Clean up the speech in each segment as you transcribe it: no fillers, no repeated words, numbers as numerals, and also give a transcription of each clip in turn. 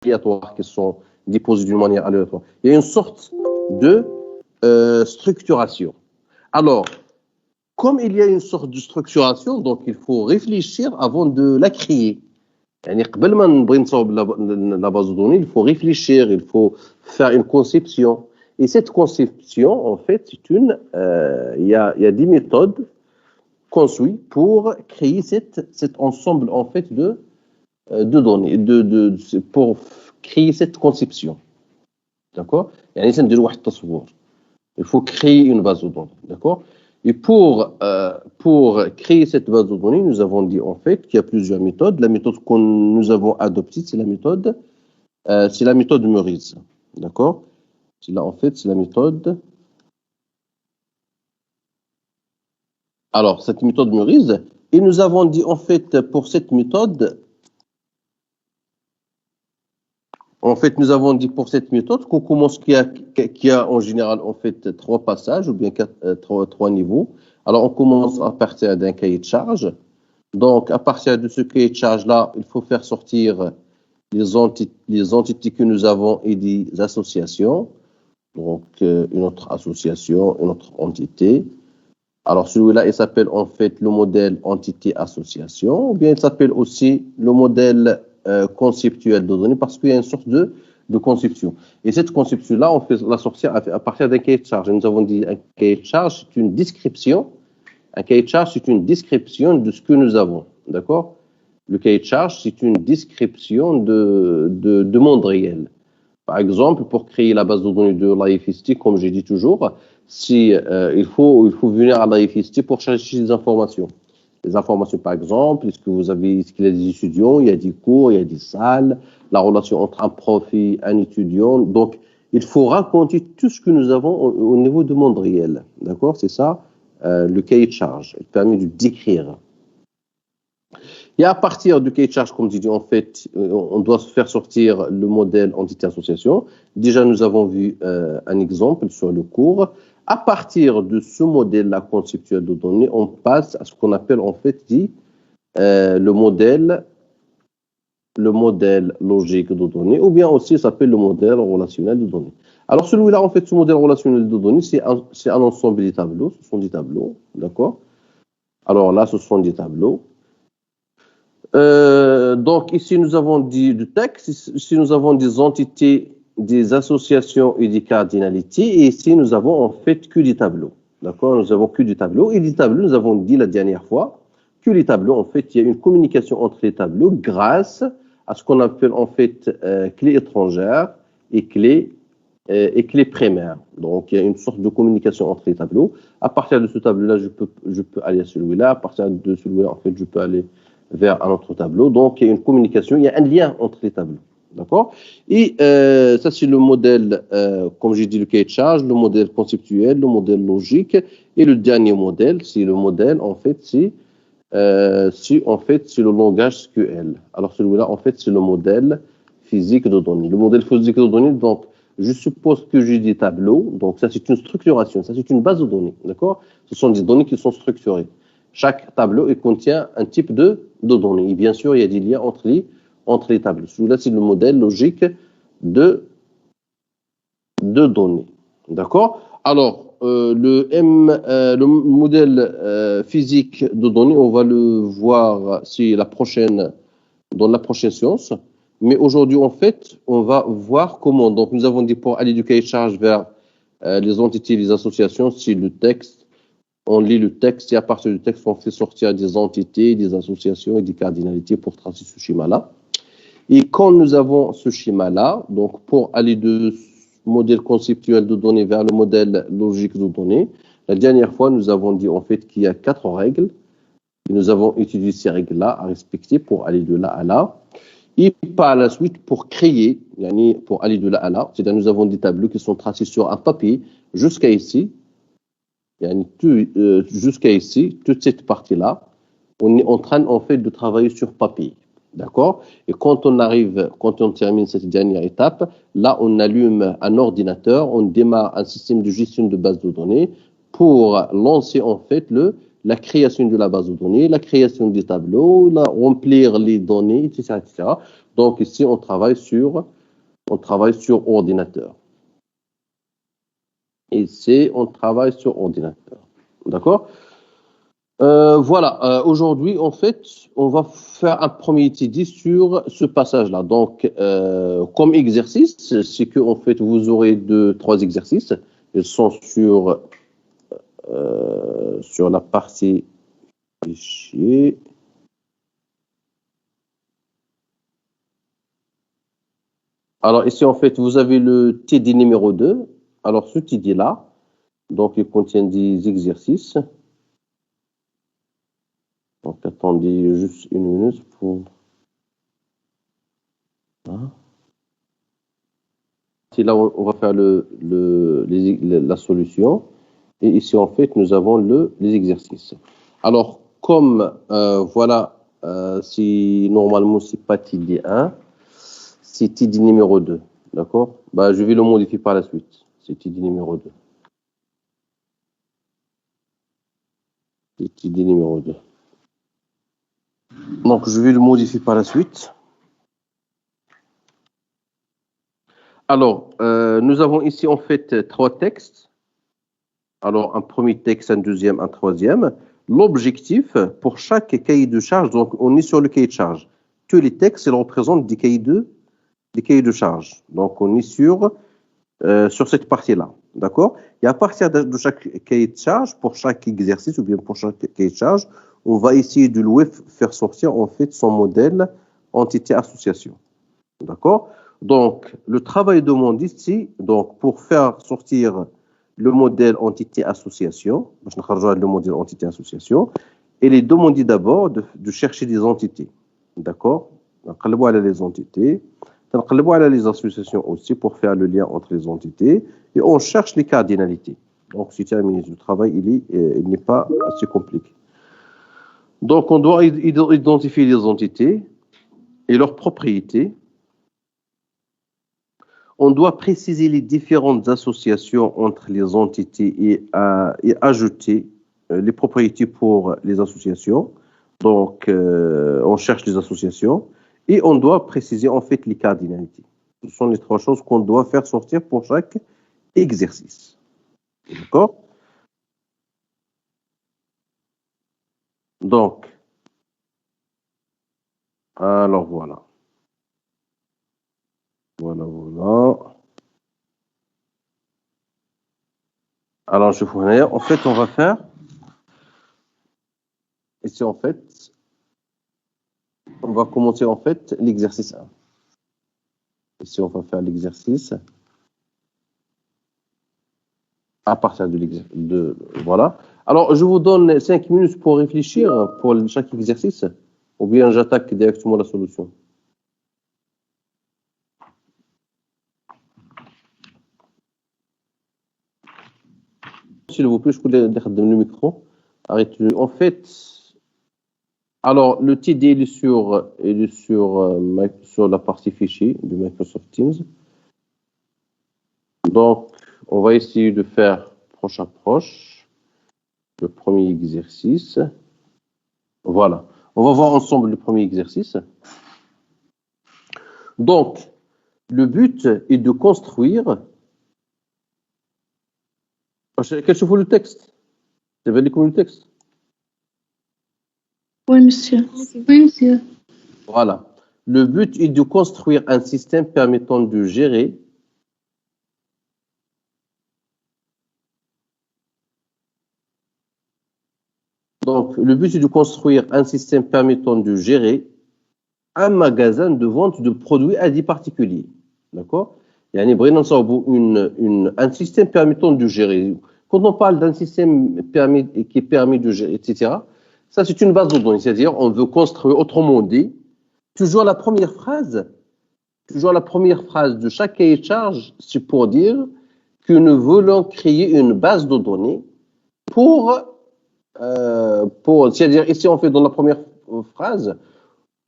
aléatoires qui sont déposés d'une manière aléatoire. Il y a une sorte de structuration. Alors, comme il y a une sorte de structuration, donc il faut réfléchir avant de la créer. يعني قبل ما نبغي نصاوب la base de données, il faut réfléchir, il faut faire une conception. Et cette conception, en fait, il y a des méthodes qu'on suit pour créer cet ensemble, en fait, de données, pour créer cette conception. D'accord? يعني نديروا واحد التصور. Il faut créer une base de données. D'accord? Et pour créer cette base de données, nous avons dit en fait qu'il y a plusieurs méthodes. La méthode que nous avons adoptée, c'est la méthode Meurice. D'accord? Là, en fait, c'est la méthode. Alors, cette méthode Meurice, et nous avons dit en fait pour cette méthode, qu'on commence qu'il y a en général en fait 3 passages ou bien 3 niveaux. Alors on commence à partir d'un cahier de charge. Donc à partir de ce cahier de charge là, il faut faire sortir les entités que nous avons et des associations. Donc une autre association, une autre entité. Alors celui-là, il s'appelle en fait le modèle entité-association, ou bien il s'appelle aussi le modèle conceptuel de données, parce qu'il y a une sorte de conception. Et cette conception-là, on fait la sortir à partir d'un cahier de charge. Nous avons dit un cahier de charge, c'est une description. Un cahier de charge, c'est une description de ce que nous avons. D'accord? Le cahier de charge, c'est une description de monde réel. Par exemple, pour créer la base de données de l'IFST, comme j'ai dit toujours, il faut venir à l'IFST pour chercher des informations. Les informations, par exemple, est-ce qu'il y a des étudiants, il y a des cours, il y a des salles, la relation entre un prof et un étudiant. Donc, il faut raconter tout ce que nous avons au niveau du monde réel. D'accord? C'est ça, le cahier de charge. Il permet de décrire. Et à partir du cahier de charge, comme je dis, en fait, on doit faire sortir le modèle entité-association. Déjà, nous avons vu un exemple sur le cours. À partir de ce modèle-là conceptuel de données, on passe à ce qu'on appelle en fait le modèle logique de données, ou bien aussi ça s'appelle le modèle relationnel de données. Alors celui-là, en fait, ce modèle relationnel de données, c'est un ensemble des tableaux. Ce sont des tableaux, d'accord? Alors là, ce sont des tableaux. Donc ici, nous avons dit du texte, ici nous avons des entités, des associations et des cardinalités, et ici nous avons en fait que des tableaux. D'accord? Nous avons que des tableaux, et des tableaux, nous avons dit la dernière fois que les tableaux, en fait, il y a une communication entre les tableaux grâce à ce qu'on appelle en fait clé étrangère et clé primaire. Donc il y a une sorte de communication entre les tableaux. À partir de ce tableau-là, je peux aller à celui-là. À partir de celui-là, en fait, je peux aller vers un autre tableau. Donc, il y a une communication, il y a un lien entre les tableaux. D'accord? Et ça, c'est le modèle, comme j'ai dit, le cahier de charge, le modèle conceptuel, le modèle logique. Et le dernier modèle, c'est le modèle, en fait, c'est le langage SQL. Alors, celui-là, en fait, c'est le modèle physique de données. Le modèle physique de données, donc, je suppose que j'ai des tableaux. Donc, ça, c'est une structuration. Ça, c'est une base de données. D'accord? Ce sont des données qui sont structurées. Chaque tableau, il contient un type de données. Et bien sûr, il y a des liens entre les tableaux. Celui-là, c'est le modèle logique de données. D'accord? Alors, le modèle physique de données, on va le voir dans la prochaine séance. Mais aujourd'hui, en fait, on va voir comment. Donc, nous avons dit pour aller du cahier de charge vers les entités, les associations, c'est le texte. On lit le texte et à partir du texte, on fait sortir des entités, des associations et des cardinalités pour tracer ce schéma-là. Et quand nous avons ce schéma-là, donc pour aller de modèle conceptuel de données vers le modèle logique de données, la dernière fois, nous avons dit en fait qu'il y a 4 règles. Et nous avons étudié ces règles-là à respecter pour aller de là à là. Et par la suite, pour aller de là à là, c'est-à-dire nous avons des tableaux qui sont tracés sur un papier jusqu'à ici. Jusqu'à ici, toute cette partie-là, on est en train en fait de travailler sur papier. D'accord? Et quand on termine cette dernière étape, là, on allume un ordinateur, on démarre un système de gestion de base de données pour lancer en fait la création de la base de données, la création des tableaux, remplir les données, etc., etc. Donc ici, on travaille sur ordinateur. Ici, on travaille sur ordinateur. D'accord? Voilà, aujourd'hui, en fait, on va faire un premier étude sur ce passage-là. Donc, comme exercice, c'est que, en fait, vous aurez trois exercices. Ils sont sur la partie fichier. Alors, ici, en fait, vous avez le TD numéro 2. Alors, ce TD-là, donc, il contient des exercices. Donc, attendez juste une minute pour... Voilà. Ici, là, on va faire la solution. Et ici, en fait, nous avons les exercices. Alors, comme, voilà, si normalement, c'est pas TD 1, c'est TD numéro 2. D'accord? Bah, je vais le modifier par la suite. C'est TD numéro 2. C'est TD numéro 2. Donc, je vais le modifier par la suite. Alors, nous avons ici, en fait, trois textes. Alors, un premier texte, un deuxième, un troisième. L'objectif, pour chaque cahier de charge, donc on est sur le cahier de charge. Tous les textes, ils représentent des cahiers de charge. Donc, on est sur cette partie-là. D'accord? Et à partir de chaque cahier de charge, pour chaque exercice ou bien pour chaque cahier de charge, on va essayer de faire sortir, en fait, son modèle entité-association. D'accord? Donc, le travail demandé ici, donc, pour faire sortir le modèle entité-association, le modèle entité-association, il est demandé d'abord de chercher des entités. D'accord? Donc, on va les entités. On va les associations aussi pour faire le lien entre les entités. Et on cherche les cardinalités. Donc, c'est terminé. Le travail, il n'est pas assez compliqué. Donc, on doit identifier les entités et leurs propriétés. On doit préciser les différentes associations entre les entités et ajouter les propriétés pour les associations. Donc, on cherche les associations et on doit préciser en fait les cardinalités. Ce sont les trois choses qu'on doit faire sortir pour chaque exercice. D'accord? Donc, alors voilà. Voilà. Alors, je vous en fait, on va faire ici en fait, on va commencer en fait l'exercice 1. Ici, on va faire l'exercice à partir voilà. Alors, je vous donne 5 minutes pour réfléchir pour chaque exercice, ou bien j'attaque directement la solution. S'il vous plaît, je voulais dire le micro. Arrêtez. En fait, alors le TD il est sur la partie fichier de Microsoft Teams. Donc, on va essayer de faire proche le premier exercice. Voilà. On va voir ensemble le premier exercice. Donc, le but est de construire. Quel faut le texte? Vous avez lu le texte? Oui, monsieur. Oui, monsieur. Voilà. Le but est de construire un système permettant de gérer le but est de construire un système permettant de gérer un magasin de vente de produits à des particuliers. D'accord? Un système permettant de gérer. Quand on parle d'un système qui permet de gérer, etc., ça c'est une base de données. C'est-à-dire, on veut construire, autrement dit, toujours la première phrase de chaque cahier de charge, c'est pour dire que nous voulons créer une base de données c'est-à-dire ici on fait dans la première phrase,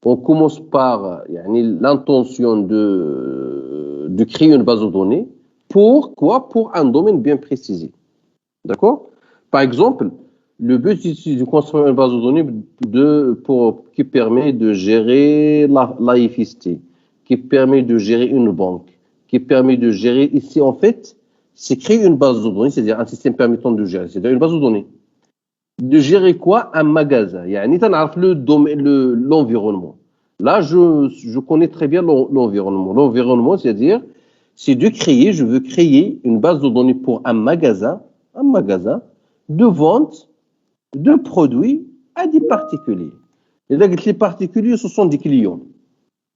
on commence par l'intention de créer une base de données. Pour quoi? Pour un domaine bien précisé. D'accord? Par exemple, Le but ici de construire une base de données qui permet de gérer l'AFIST, qui permet de gérer une banque, qui permet de gérer ici en fait, c'est créer une base de données, c'est-à-dire un système permettant de gérer, c'est-à-dire une base de données. De gérer quoi? Un magasin. يعني تنعرف l'environnement. Là, je connais très bien l'environnement. L'environnement, c'est-à-dire, c'est je veux créer une base de données pour un magasin de vente de produits à des particuliers. Et là, les particuliers, ce sont des clients.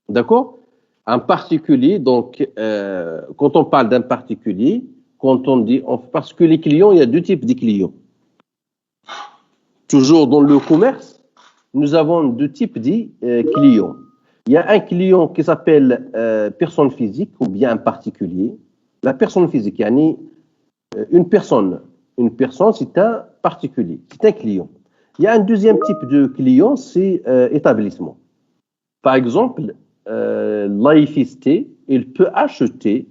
D'accord? Un particulier, donc, quand on parle d'un particulier, parce que les clients, il y a deux types de clients. Toujours dans le commerce, nous avons deux types de clients. Il y a un client qui s'appelle personne physique ou bien un particulier. La personne physique, yani une personne. Une personne, c'est un particulier, c'est un client. Il y a un deuxième type de client, c'est établissement. Par exemple, l'AFIST, il peut acheter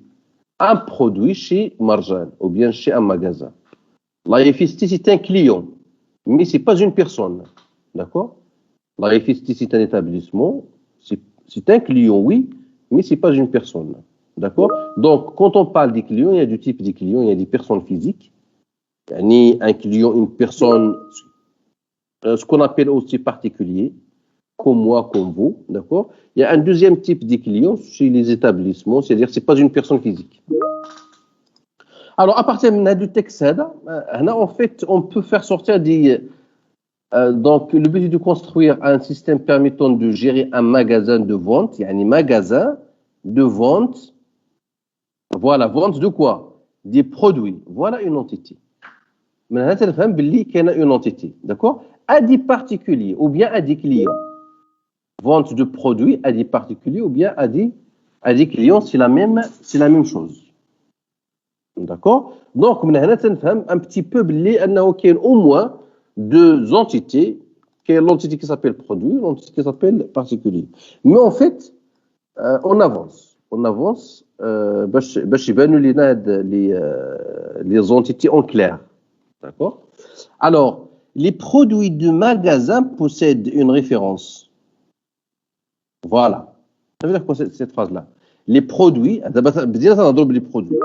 un produit chez Marjan ou bien chez un magasin. L'AFIST, c'est un client, mais ce n'est pas une personne. D'accord? L'AFIST, c'est un établissement, c'est un client, oui, mais ce n'est pas une personne. D'accord? Donc, quand on parle des clients, il y a deux types de clients. Il y a des personnes physiques, ni un client, une personne, ce qu'on appelle aussi particulier, comme moi, comme vous, d'accord? Il y a un deuxième type de clients chez les établissements, c'est-à-dire c'est pas une personne physique. Alors, à partir du texte, en fait, on peut faire sortir donc, le but est de construire un système permettant de gérer un magasin de vente, un magasin de vente. Voilà, vente de quoi? Des produits. Voilà une entité. Maintenant, tu comprends qu'il y a une entité, d'accord? À des particuliers ou bien à des clients. Vente de produits à des particuliers ou bien à des clients, c'est la même chose. D'accord? Donc, maintenant, tu comprends un petit peu qu'il y a au moins deux entités, l'entité qui s'appelle produit, l'entité qui s'appelle particulier. Mais en fait, on avance. باش يبانوا لينا les entités en clair. D'accord? Alors, les produits de magasin possèdent une référence. Voilà. Ça veut dire quoi cette phrase-là? Les produits, les produits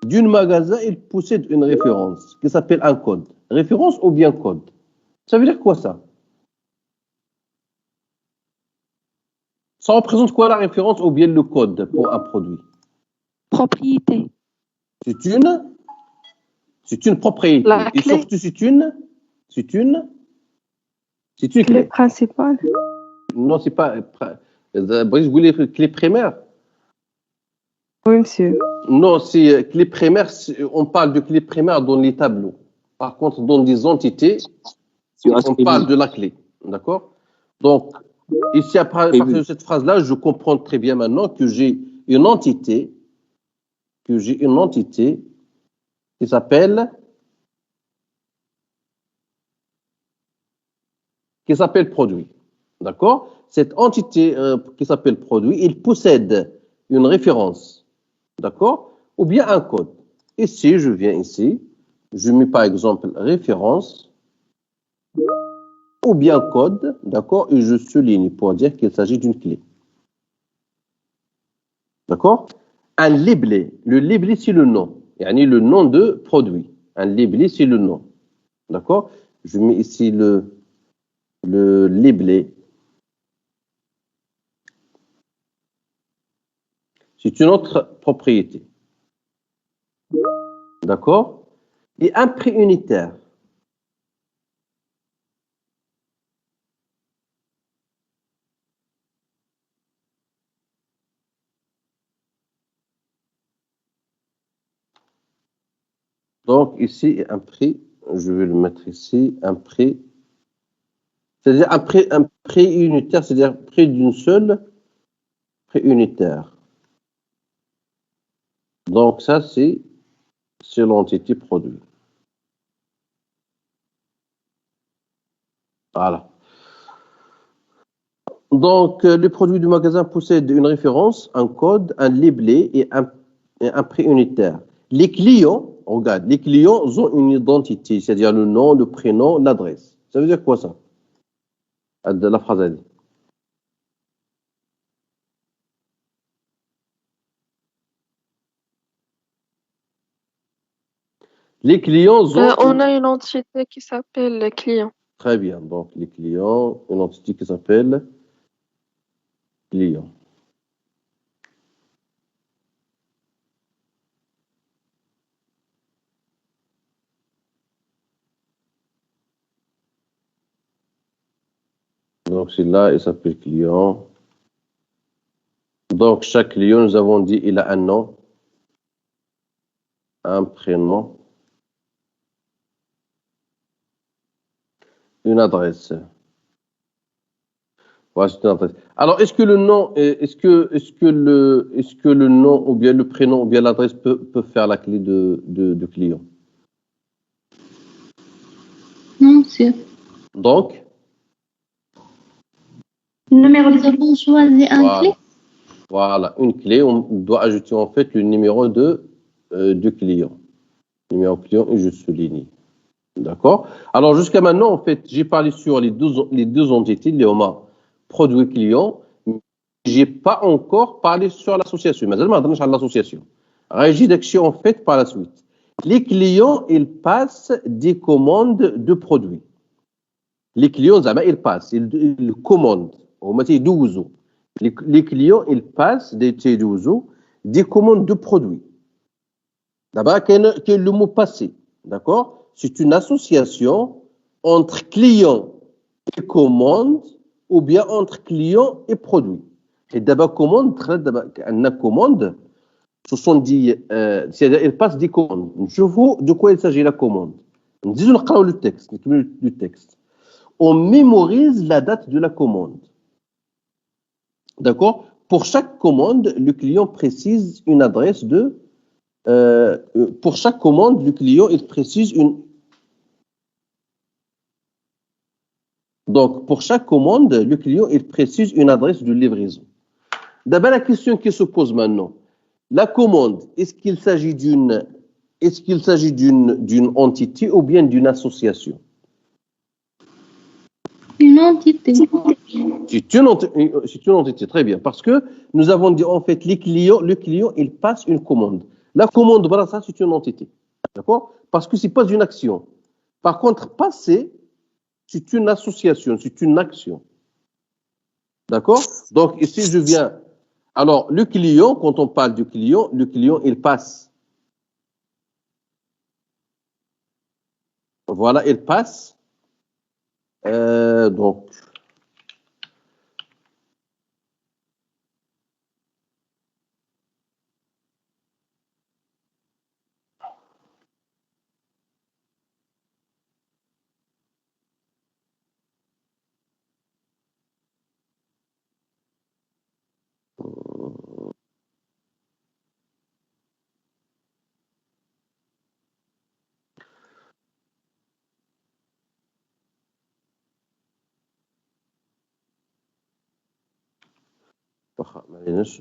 d'un magasin, ils possèdent une référence qui s'appelle un code. Référence ou bien code? Ça veut dire quoi ça? Ça représente quoi la référence ou bien le code pour un produit? Propriété. C'est une propriété. La clé. Et surtout, c'est une clé principale. Non, c'est pas. Vous voulez clé primaire? Oui, monsieur. Non, c'est clé primaire. On parle de clé primaire dans les tableaux. Par contre, dans des entités, on parle de la clé. D'accord? Donc, ici, à partir de cette phrase-là, je comprends très bien maintenant que j'ai une entité qui s'appelle produit. D'accord? Cette entité qui s'appelle produit, il possède une référence. D'accord? Ou bien un code. Ici, je viens ici, je mets par exemple référence ou bien code, d'accord? Et je souligne pour dire qu'il s'agit d'une clé. D'accord? Un libellé. Le libellé, c'est le nom. Yani le nom de produit. Un libellé, c'est le nom. D'accord? Je mets ici le libellé. C'est une autre propriété. D'accord? Et un prix unitaire. Donc, ici, un prix, je vais le mettre ici, un prix, c'est-à-dire un prix unitaire, c'est-à-dire prix d'une seule prix unitaire. Donc, ça, c'est l'entité produit. Voilà. Donc, les produits du magasin possèdent une référence, un code, un libellé et un prix unitaire. Les clients, regarde, les clients ont une identité, c'est-à-dire le nom, le prénom, l'adresse. Ça veut dire quoi ça? La phrase elle. Les clients ont... On a une entité qui s'appelle client. Très bien. Donc, les clients, une entité qui s'appelle client. Donc, c'est là, il s'appelle client. Donc, chaque client, nous avons dit, il a un nom, un prénom, une adresse. Voilà, c'est une adresse. Alors, est-ce que le nom, est-ce que le nom ou bien le prénom ou bien l'adresse peut faire la clé de client? Non, monsieur. Donc, Le numéro de téléphone, choisis un voilà. clé. Voilà, une clé, on doit ajouter en fait le numéro de client. Numéro client et je souligne. D'accord? Alors jusqu'à maintenant, en fait, j'ai parlé sur les deux entités, les OMA, produit client. J'ai pas encore parlé sur l'association. Mais je vais l'association. Régie d'action en fait par la suite. Les clients, ils passent des commandes de produits. Les clients, ils passent, ils commandent. On m'a dit 12. Les clients, ils passent des commandes de produits. D'abord, quel est le mot passé? D'accord? C'est une association entre client et commande ou bien entre client et produit. Et d'abord, commande, ce sont c'est-à-dire, ils passent des commandes. Je vois de quoi il s'agit la commande. Disons le texte. On mémorise la date de la commande. D'accord? Pour chaque commande, le client précise une adresse pour chaque commande, le client, il précise une... Donc, pour chaque commande, le client, il précise une adresse de livraison. D'abord, la question qui se pose maintenant. La commande, est-ce qu'il s'agit d'une entité ou bien d'une association? Une entité. C'est une entité, très bien. Parce que nous avons dit, en fait, le client, il passe une commande. La commande, voilà, ça, c'est une entité. D'accord? Parce que ce n'est pas une action. Par contre, passer, c'est une association, c'est une action. D'accord? Donc, ici, je viens. Alors, le client, quand on parle du client, le client, il passe. Voilà, il passe. Donc,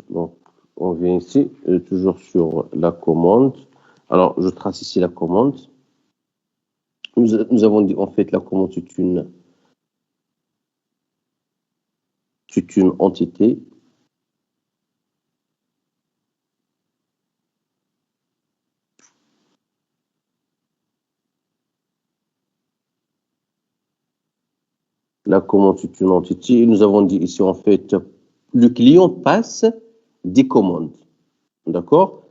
donc, on vient ici, toujours sur la commande. Alors, je trace ici la commande. Nous avons dit, en fait, la commande, c'est une entité. La commande, c'est une entité. Et nous avons dit ici, en fait, le client passe des commandes. D'accord?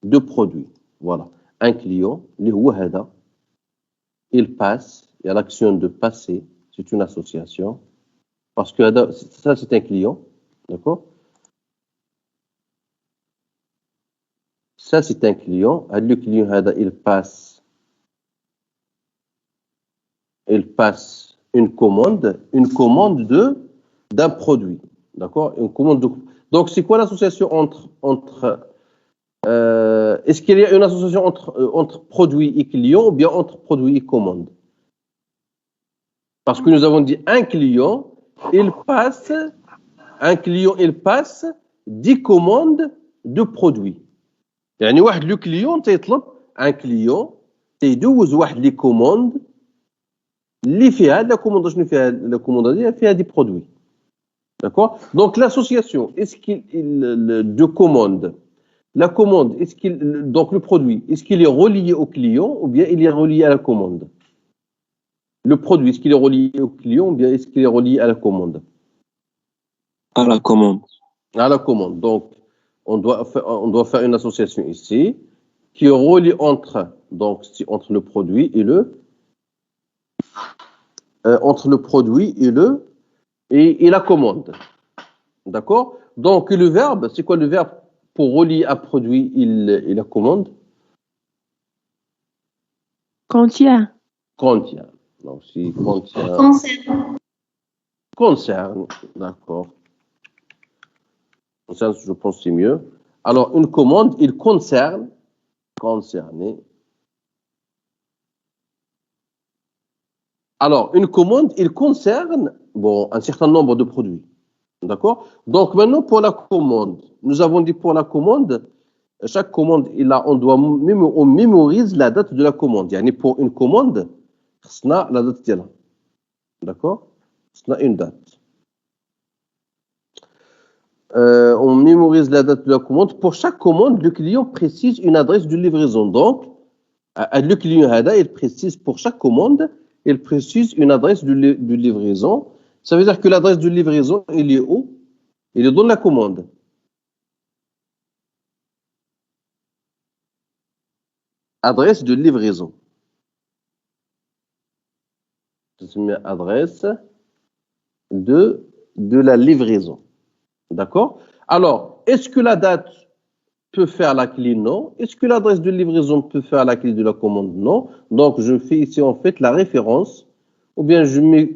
De produits. Voilà. Un client, il passe, il y a l'action de passer, c'est une association. Parce que ça, c'est un client. D'accord? Ça, c'est un client. Le client, il passe une commande d'un produit. D'accord? Une commande Donc, c'est quoi l'association est-ce qu'il y a une association entre produit et client ou bien entre produit et commande? Parce que nous avons dit un client, il passe 10 commandes de produits. يعني واحد لو كليون تيطلب ان كليون تيدوز واحد لي كوموند اللي فيها لا كوموند شنو فيها لا كوموند ديال فيها دي برودوي. D'accord? Donc l'association, est-ce qu'il de commande, la commande, est-ce qu'il donc le produit, est-ce qu'il est relié au client ou bien il est relié à la commande? Le produit, est-ce qu'il est relié au client ou bien est-ce qu'il est relié à la commande? À la commande. À la commande. Donc on doit faire une association ici qui est reliée entre le produit et et la commande. D'accord? Donc, le verbe, c'est quoi le verbe pour relier un produit et la commande? Contient. Contient. Donc, si contient. Concerne. Concerne. D'accord. Concerne, je pense que c'est mieux. Alors, une commande, il concerne. Concerné. Alors, une commande, il concerne un certain nombre de produits. D'accord? Donc, maintenant, pour la commande, nous avons dit pour la commande, chaque commande, on mémorise la date de la commande. Yani pour une commande, on a la date d'elle. D'accord? On a une date. On mémorise la date de la commande. Pour chaque commande, le client précise une adresse de livraison. Donc, le client, il précise pour chaque commande, il précise une adresse de livraison. Ça veut dire que l'adresse de livraison, il est où? Il est dans la commande. Adresse de livraison. Je mets adresse de la livraison. D'accord? Alors, est-ce que la date peut faire la clé? Non. Est-ce que l'adresse de livraison peut faire la clé de la commande? Non. Donc, je fais ici en fait la référence, ou bien je mets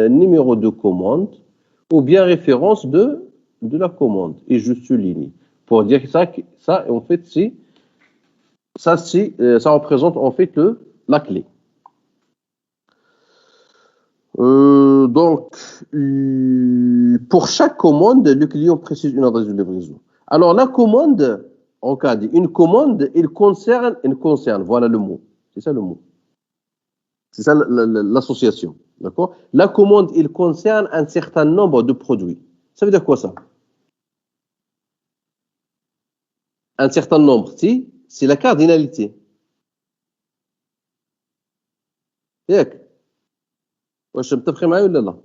numéro de commande, ou bien référence de la commande. Et je souligne. Pour dire que ça en fait, ça représente en fait la clé. Donc, pour chaque commande, le client précise une adresse de livraison. Alors, la commande, regardez, une commande, il concerne, voilà le mot. C'est ça le mot. C'est ça l'association. D'accord? La commande, il concerne un certain nombre de produits. Ça veut dire quoi ça? Un certain nombre, c'est la cardinalité. ياك واش متفقين معايا ولا لا؟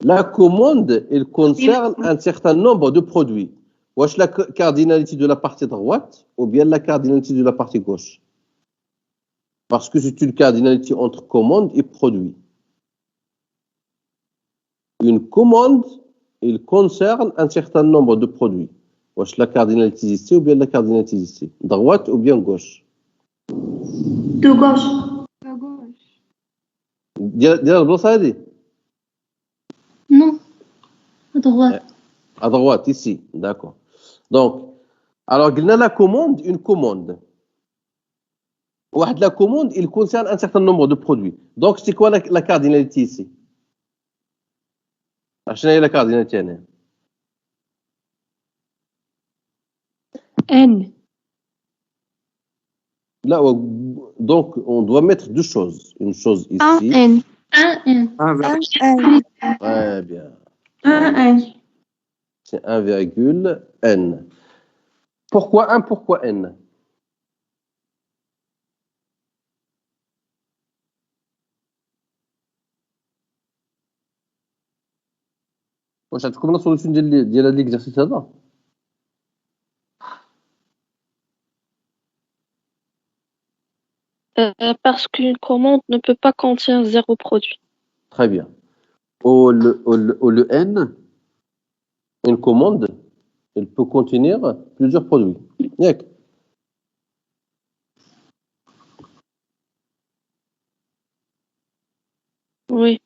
La commande, il concerne un certain nombre de produits. Wesh la cardinalité de la partie droite ou bien la cardinalité de la partie gauche? Parce que c'est une cardinalité entre commande et produit. Une commande, il concerne un certain nombre de produits. Wesh la cardinalité ici ou bien la cardinalité ici? Droite ou bien gauche? De gauche. À gauche. ديال البلاصه هذه Non. À droite. à droite ici, d'accord. Donc, alors قلنا la commande, une commande. La commande, il concerne un certain nombre de produits. Donc, c'est quoi la cardinalité ici? شنو هي la cardinalité هنا؟ N. Là, donc, on doit mettre deux choses. Une chose Un ici. N. Un N. Un N. Très bien. Un N. C'est 1,N. Pourquoi 1? Pourquoi N? واش عندكم لا سوليوشن ديال هذا ليكزارسيس هذا؟ Parce qu'une commande ne peut pas contenir 0 produit. Très bien. Le N, Une commande, elle peut contenir plusieurs produits. ياك؟ Oui.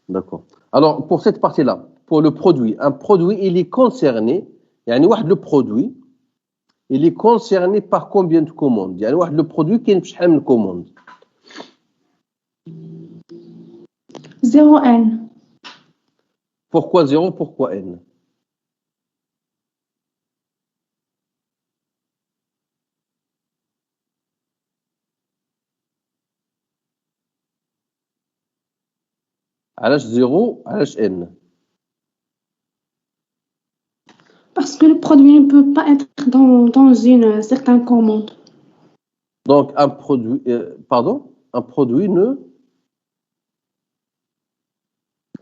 D'accord. Alors, pour cette partie-là, pour le produit, un produit, il est concerné, يعني واحد le produit, il est concerné par combien de commandes? يعني واحد le produit كاين بشحال من commande? 0 N. Pourquoi 0? Pourquoi N? علاش 0 علاش n Parce que le produit ne peut pas être dans une certaine commande. donc un produit un produit ne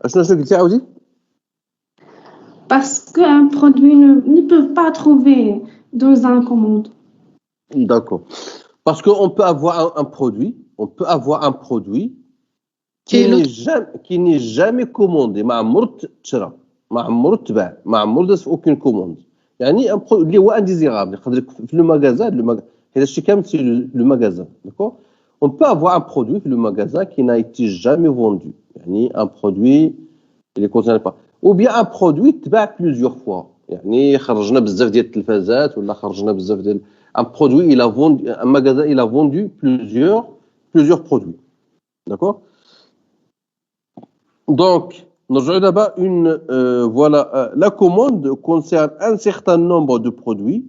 شنو قلتي عاودي Parce qu'un produit ne peut pas trouver dans une commande. d'accord parce qu'on peut avoir un produit qui n'est jamais commandé ما عمرو تشرى ما عمرو تباع ما عمرو داز في aucune commande يعني اللي هو indésirable يقدر في لو ماغازان هذا الشيء كامل سي لو ماغازان d'accord on peut avoir un produit في le magasin qui n'a été jamais vendu يعني un produit il est concerné pas ou bien un produit تباع plusieurs fois يعني خرجنا بزاف ديال التلفازات ولا خرجنا بزاف ديال un produit il a vendu un magasin il a vendu plusieurs produits d'accord donc نرجعوا دابا voilà la commande concerne un certain nombre de produits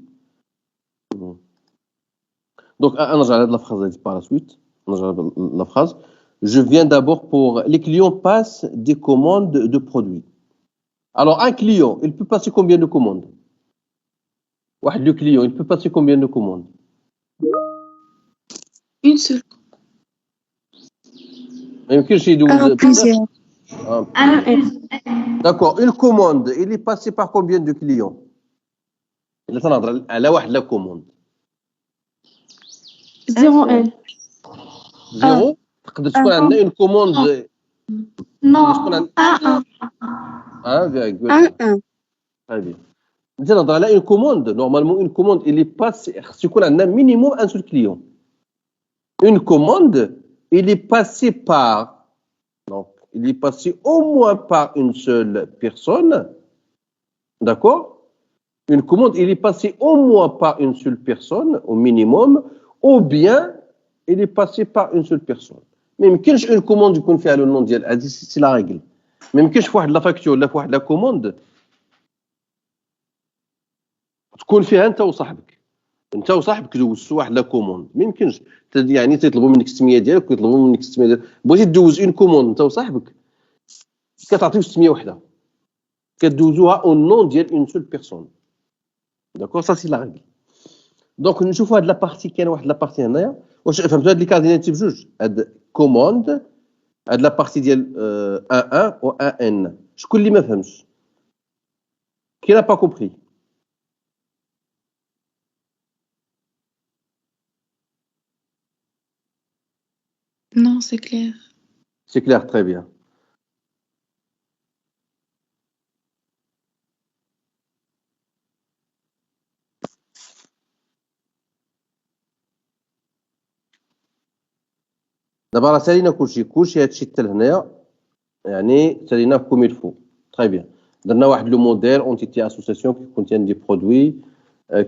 donc نرجع لهاد la phrase par la suite نرجع la phrase je viens d'abord pour les clients passent des commandes de produits alors un client il peut passer combien de commandes واحد le client il peut passer combien de commandes Une seule. ما يمكنش يدوز Plusieurs. d'accord une commande il est passé par combien de clients الا تنهضر على واحد لا كوموند 0 زيرو تقدر تكون عندنا اون كوموند Non. bien Un, good un. très bien انت تهضر على اون كوموند نورمالمون اون كوموند اللي باسي خص يكون عندنا مينيموم ان سول كليون اون كوموند اللي باسي بار donc il est passé au moins par une seule personne d'accord une commande il est passé au moins par une seule personne au minimum ou bien il est passé par une seule personne ما يمكنش اون كوموند يكون فيها لو نون ديال هذه سي لا ريغل ما يمكنش في واحد لا فاكتور ولا في واحد لا كوموند تكون فيها انت وصاحبك دوزتوا واحد لا كوموند ما يمكنش يعني تيطلبوا منك السميه ديالك ويطلبوا منك السميه ديالك بغيتي دوز اون كوموند انت وصاحبك كتعطيو السميه وحده كدوزوها او نون ديال اون سول بيرسون داكور سا سي لا ريغل دونك نشوفوا هاد لا بارتي كاين واحد لا بارتي هنايا واش فهمتوا هاد لي كارديناليتي بجوج هاد كوموند هاد لا بارتي ديال ان و ان شكون اللي ما فهمش كي لا با كومبري Non, c'est clair. C'est clair, très bien. دابا راه سالينا كلشي هادشي حتى لهنايا يعني ساليناه كوم يلفو تري بيان درنا واحد لو موديل اونتيتي اسوسياسيون كي كونتين دي برودوي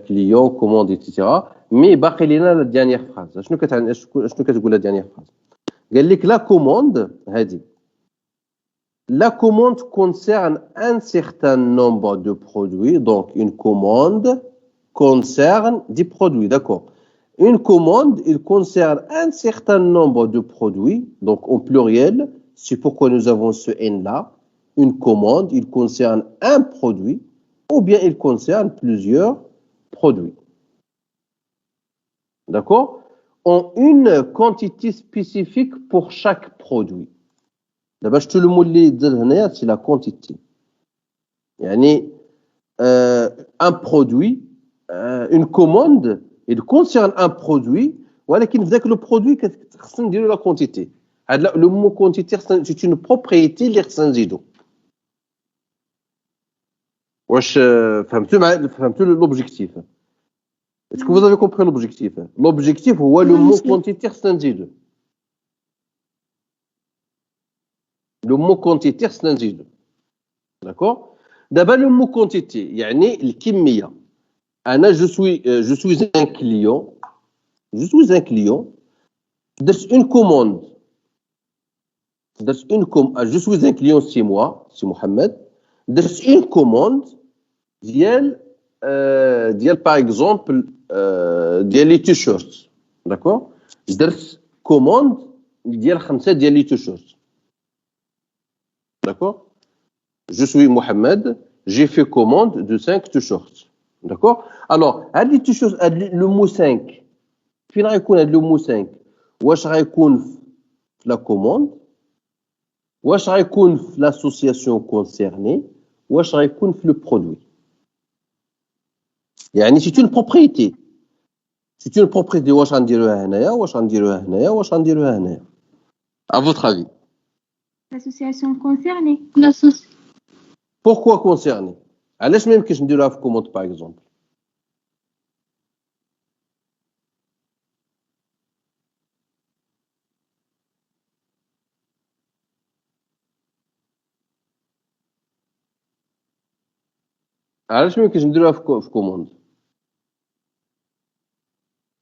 كليون كوموند ايتترا مي باقي لينا لا ديانيير فراز شنو كتقول لا ديانيير فراز قال لك لا كوموند هادي la commande concerne un certain nombre de produits donc une commande concerne des produits d'accord une commande il concerne un certain nombre de produits donc en pluriel c'est pourquoi nous avons ce n là une commande il concerne un produit ou bien il concerne plusieurs produits d'accord en une quantité spécifique pour chaque produit دابا شفتوا المول اللي دار هنايا سي لا كونتيتي يعني ان برودوي اون كوموند il concerne un produit ولكن في ذاك لو برودوي خصنا نديرو لا كونتيتي هاد لو مو كونتيتي سي اون بروبريتي اللي خصنا نزيدو واش فهمتوا لوبجيكتيف اسكو vous avez compris l'objectif هو لو مو كونتيتي خصنا نزيدو لو مو كونتيتي خصنا نزيدو داكور دابا لو مو كونتيتي يعني الكميه انا جو سوي ان كليون درت اون كوموند جو سوي ان كليون سي محمد درت اون كوموند ديال باغ اكزومبل ديال لي تيشيرت داكور درت كوموند ديال 5 ديال لي تيشيرت D'accord? Je suis Mohamed, j'ai fait commande de 5 t-shirts. D'accord? Alors, les t-shirts, le mot 5, فين غيكون هذا le mot 5 واش غيكون في la commande واش غيكون في l'association concernée واش غيكون في le produit يعني c'est une propriété واش غنديروها هنايا واش غنديروها هنايا واش غنديروها هنايا à votre avis L'association concernée. pourquoi concernée علاش ما يمكنش نديروها في commande par exemple علاش ما يمكنش نديروها في كوموند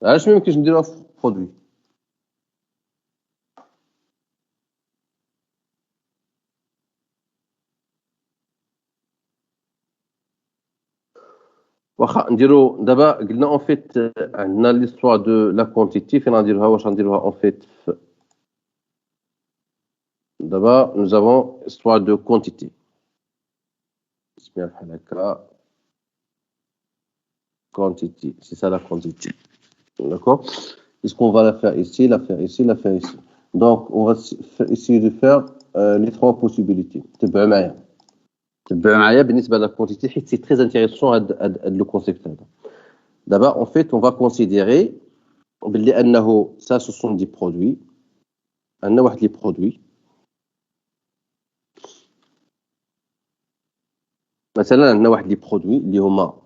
علاش ما يمكنش نديروها في برودوي واخا نديرو دابا قلنا اون فيت عندنا ليستوار دو لا كونتيتي فين غنديروها واش غنديروها اون فيت دابا nous avons histoire de quantité بحال هكا quantité c'est ça la quantité d'accord est-ce qu'on va la faire ici la faire ici la faire ici donc on va essayer de faire les trois possibilités تبعوا معايا بالنسبه لا كونتيتي حيت سي تري انتريسون هاد لو كونسيبت هذا دابا en fait on va considérer باللي انه ça ce sont des produits عندنا واحد لي produits مثلا عندنا واحد لي برودوي اللي هما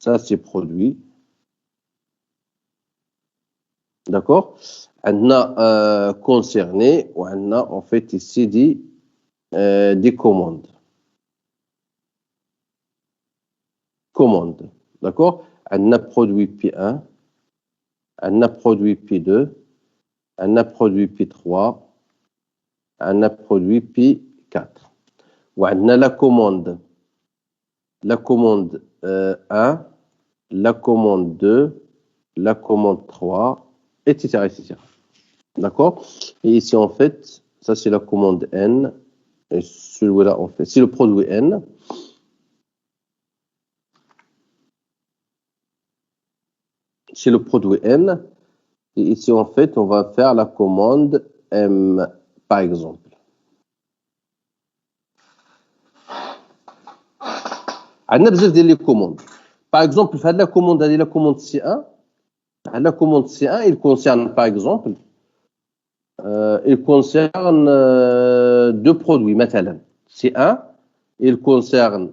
ça c'est produit d'accord عندنا concerné وعندنا en fait ici des commandes d'accord عندنا produit P1 عندنا produit P2 عندنا produit P3 عندنا produit P4 وعندنا la commande 1 la commande 2 la commande 3 etc etc d'accord et ici en fait ça c'est la commande N et celui-là en fait c'est le produit N c'est le produit N et ici en fait on va faire la commande M par exemple عندنا بزاف ديال لي كوموند par exemple في هاد لا كوموند هادي لا كوموند C1 la commande C1 il concerne par exemple il concerne deux produits مثلا C1 il concerne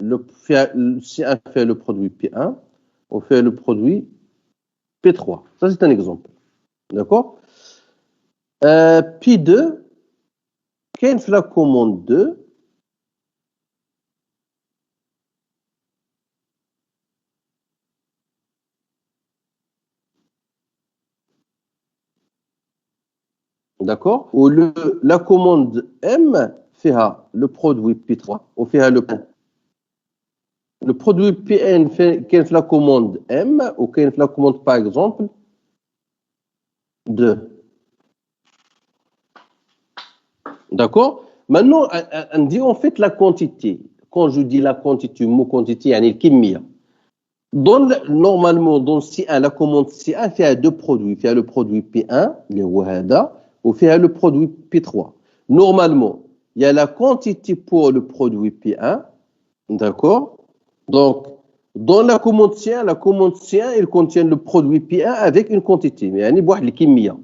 C1 fait le produit P1 on fait le produit P3 ça c'est un exemple d'accord P2 كاين في la commande 2 d'accord ou la commande M فيها le produit P3 وفيها le produit PN كاين في la commande M وكاين في la commande par exemple 2 d'accord maintenant on dit en fait la quantité quand je dis la quantité mot quantité يعني الكميه normalement dans C1 la commande C1 فيها deux produits فيها le produit P1 اللي هو هذا وفيها le produit P3 normalement il y a la quantité pour le produit P1 d'accord donc dans la commande C1 il contient le produit P1 avec une quantité يعني بواحد الكميه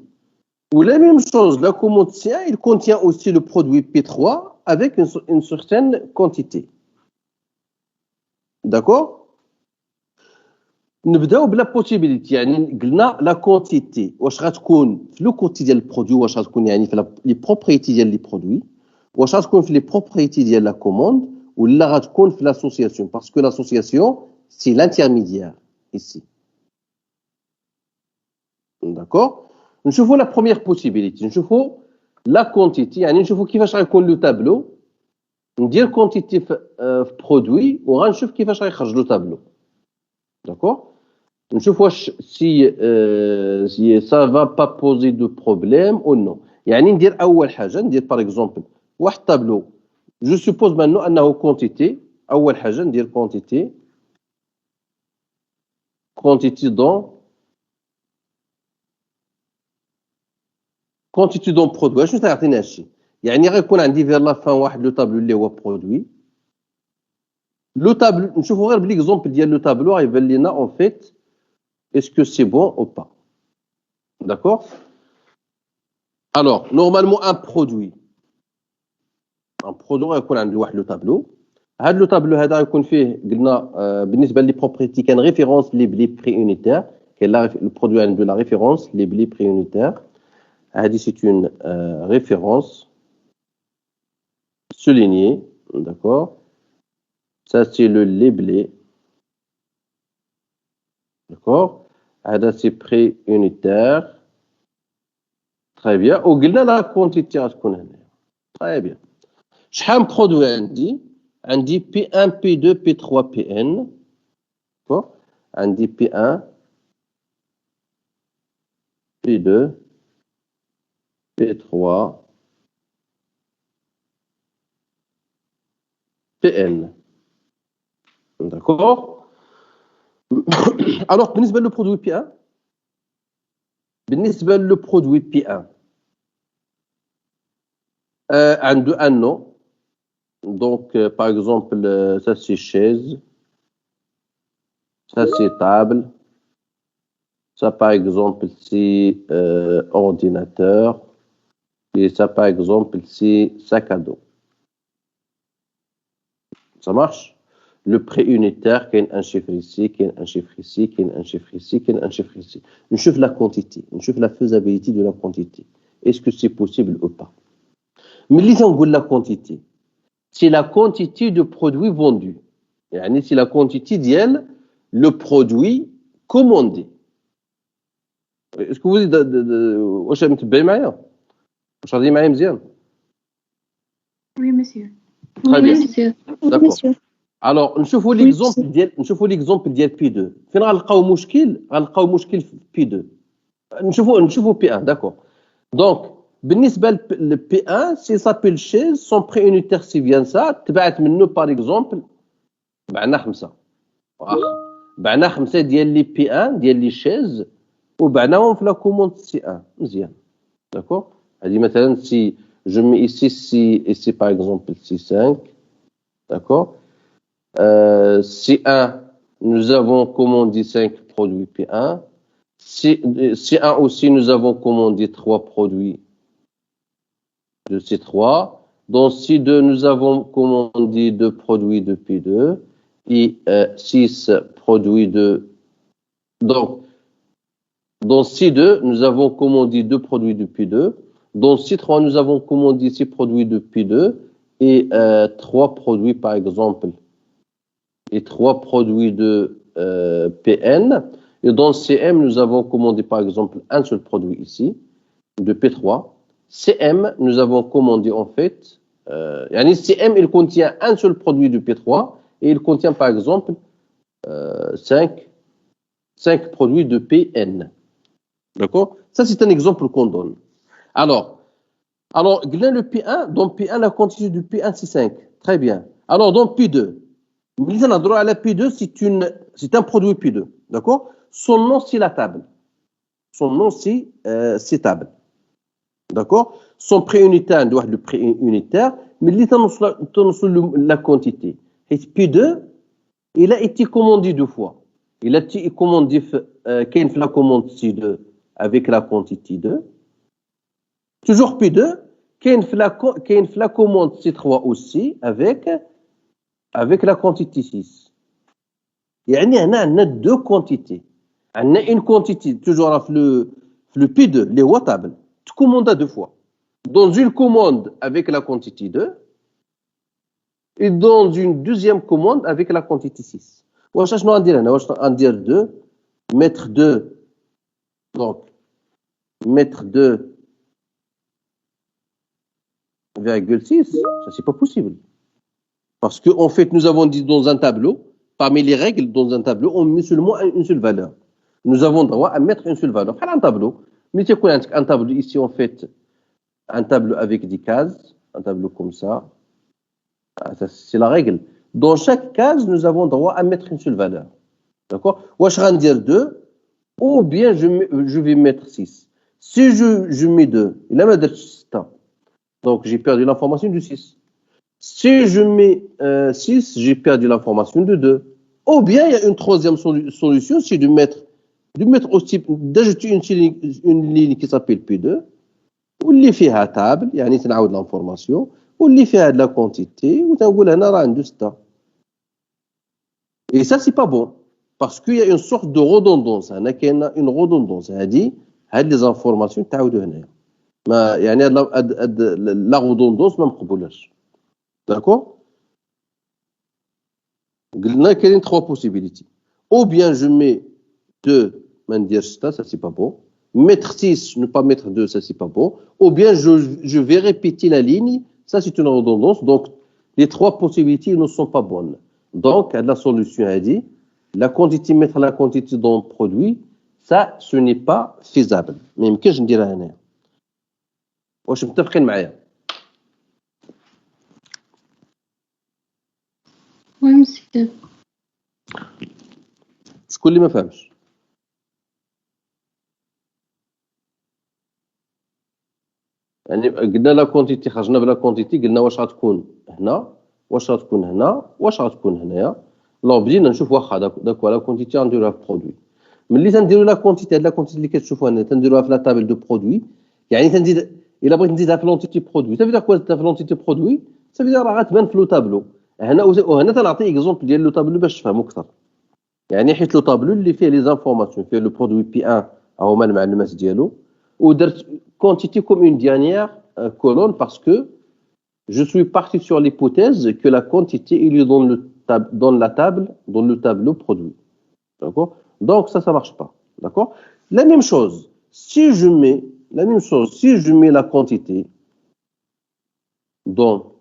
ou la même chose la commande C1 il contient aussi le produit P3 avec une certaine quantité d'accord نبداو بلا بوسيبيليتي يعني قلنا لا كونتيتي واش غتكون في لو كوتي ديال البرودوي واش غتكون يعني في لي بروبريتي ديال لي برودوي واش غتكون في لي بروبريتي ديال لا كوموند ولا غتكون في لاسوسياسيون باسكو لاسوسياسيون سي لانترميديير ici داكور نشوفوا لا بروميير بوسيبيليتي نشوفوا لا كونتيتي يعني نشوفوا كيفاش غيكون لو تابلو ندير كونتيتي في برودوي وغنشوف كيفاش غيخرج لو تابلو داكور نشوف واش si ça va pas poser de problème ou non. يعني ندير اول حاجه ندير par exemple واحد tableau. Je suppose maintenant انه quantité. اول حاجه ندير quantité dans produit. واش تعطينا هادشي؟ يعني غيكون عندي vers la fin واحد لو tableau اللي هو produit. لو tableau نشوفوا غير بليكزومبل ديال لو tableau غيبان لينا en fait est-ce que c'est bon ou pas. D'accord? Alors, normalement, un produit غيكون عنده واحد لو تابلو. هذا لو تابلو هذا غيكون فيه قلنا بالنسبه لي بروبريتي كان ريفيرونس لي بلي بري يونيتير. كاين لو برودوي عنده لا ريفيرونس لي بلي بري يونيتير. هذه سي اون référence soulignée. D'accord? Ça c'est le labelé. D'accord? هذا سي بري يونيتير. Très bien. وقلنا لا كونتيتي غتكون هنا. Très bien. شحال من برودوي عندي P1 P2 P3 Pn. D'accord? عندي P1 P2 P3 Pn. D'accord? Alors بالنسبه للبرودوي P1 بالنسبه للبرودوي P1 عنده un nom. Donc, par exemple, ça c'est chaise, ça c'est table, ça par exemple c'est ordinateur, et ça par exemple c'est sac à dos. Ça marche? Le préunitaire, qu'il y a un chiffre ici, qu'il y a un chiffre ici, qu'il y a un chiffre ici, qu'il y a un chiffre ici. On cherche la quantité, on cherche la faisabilité de la quantité. Est-ce que c'est possible ou pas? Mais lisons la quantité. C'est la quantité de produits vendus. يعني c'est la quantité ديال le produit commandé. Est-ce que vous êtes واش متبعين معايا؟ واش راضيين معايا مزيان؟ Oui, monsieur. Très bien. monsieur. D'accord. Alors نشوفوا l'exemple ديال P2. فين غنلقاو مشكل في P2. نشوفوا P1. D'accord. Donc بالنسبه ل P1 s'il s'appelle chaise son préunitaire c'est bien ça. تبعت منه par exemple بعنا 5. بعنا 5 ديال لي P1 ديال لي chaise وبعناهم في لا كوموند C1. مزيان. D'accord. هذه مثلا si je mets ici C par exemple C5. D'accord. C1 nous avons commandé 5 produits P1. C1 aussi nous avons commandé 3 produits de C3. Dans C2 nous avons commandé 2 produits de P2 et 6 produits de... Donc, dans C2 nous avons commandé 2 produits de P2. Dans C3 nous avons commandé 6 produits de P2 et 3 produits par exemple et 3 produits de PN. Et dans CM, nous avons commandé par exemple un seul produit ici, de P3. CM, nous avons commandé en fait, CM, il contient un seul produit de P3 et il contient par exemple 5 produits de PN. D'accord? Ça, c'est un exemple qu'on donne. Alors, le P1, dans P1, la quantité de P1, c'est 5. Très bien. Alors, dans P2, on a droit à la P2, c'est un produit P2. D'accord? Son nom, c'est la table. Son nom, c'est table. D'accord? Son préunitaire, doit être le préunitaire, mais il est la quantité. Et P2, il a été commandé 2 fois. Il a été commandé, qu'il fait la commande C2 avec la quantité 2. Toujours P2, qu'il fait la commande C3 aussi avec la quantité 6. يعني هنا عندنا 2 quantités. عندنا une quantité toujours في le P2 اللي هو table تكوموندا 2 fois. Dans une commande avec la quantité 2 et dans une deuxième commande avec la quantité 6. واش شنو غندير هنا؟ واش غندير 2 mettre 2 donc mettre 2,6 ça c'est pas possible. Parce que en fait nous avons dit dans un tableau parmi les règles dans un tableau on met seulement une seule valeur. nous avons droit à mettre une seule valeur. Un tableau. Mais tu as un tableau ici, en fait, un tableau avec des cases, un tableau comme ça. Ça c'est la règle. Dans chaque case, nous avons droit à mettre une seule valeur. D'accord? Ou je vais dire 2, ou bien je vais mettre 6. Si je mets 2, il a mettre 6. Donc, j'ai perdu l'information du 6. Si je mets 6, j'ai perdu l'information de 2. Ou bien, il y a une troisième solution, c'est de mettre aussi, d'ajouter une ligne qui s'appelle P2, où il fait à table, il y a de l'information, où il fait de la quantité, où il y a de sta. Et ça, c'est pas bon. Parce qu'il y a une sorte de redondance. Il y a une redondance. C'est-à-dire, les informations, tu as de la redondance, même pas. D'accord? Il y a 3 possibilités. Ou bien je mets 2, ça c'est pas bon. Mettre 6, ne pas mettre 2, ça c'est pas bon. Ou bien je vais répéter la ligne, ça c'est une redondance. Donc les 3 possibilités ne sont pas bonnes. Donc la solution a dit, la quantité, mettre la quantité dans le produit, ça ce n'est pas faisable. Même que je ne dirais rien. واش متفقين معايا؟ Oui, monsieur. شكون اللي ما فهمش؟ يعني قلنا لا كونتيتي، خرجنا بلا كونتيتي، قلنا واش غتكون هنا، واش غتكون هنا، واش غتكون هنايا. لو بدينا نشوف واخا داك لا كونتيتي غنديروها في برودوي. ملي تنديروا لا كونتيتي، هاد لا كونتيتي اللي كتشوفوها هنا تنديروها في لا تابل دو برودوي، يعني تنزيد الا بغيت نزيدها في لونتيتي برودوي، صافي داك في لونتيتي برودوي، صافي راه غتبان في لو تابلو. هنا وهنا تنعطي اكزومبل ديال لو تابلو باش تفهموا اكثر. يعني حيت لو تابلو اللي فيه لي زانفورماسيون، فيه لو برودوي بي 1 هما المعلومات ديالو، ودرت quantité comme une dernière colonne parce que je suis parti sur l'hypothèse que la quantité il est dans le tableau produit. D'accord? Donc ça marche pas. D'accord? La même chose, si je mets la quantité dans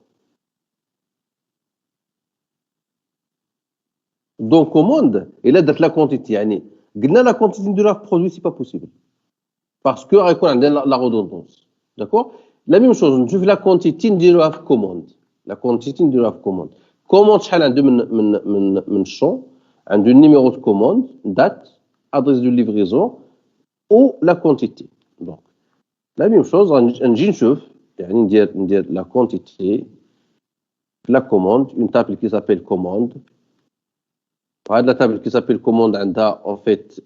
commande, et là la quantité, يعني قلنا la quantité de la produit c'est pas possible. Parce que la redondance. D'accord? La même chose, on trouve la quantité de la commande. La quantité de la commande. Commande, un champ, un numéro de commande, date, adresse de livraison, ou la quantité. Donc, la même chose, on trouve la quantité, la commande, une table qui s'appelle commande. La table qui s'appelle commande, on a en fait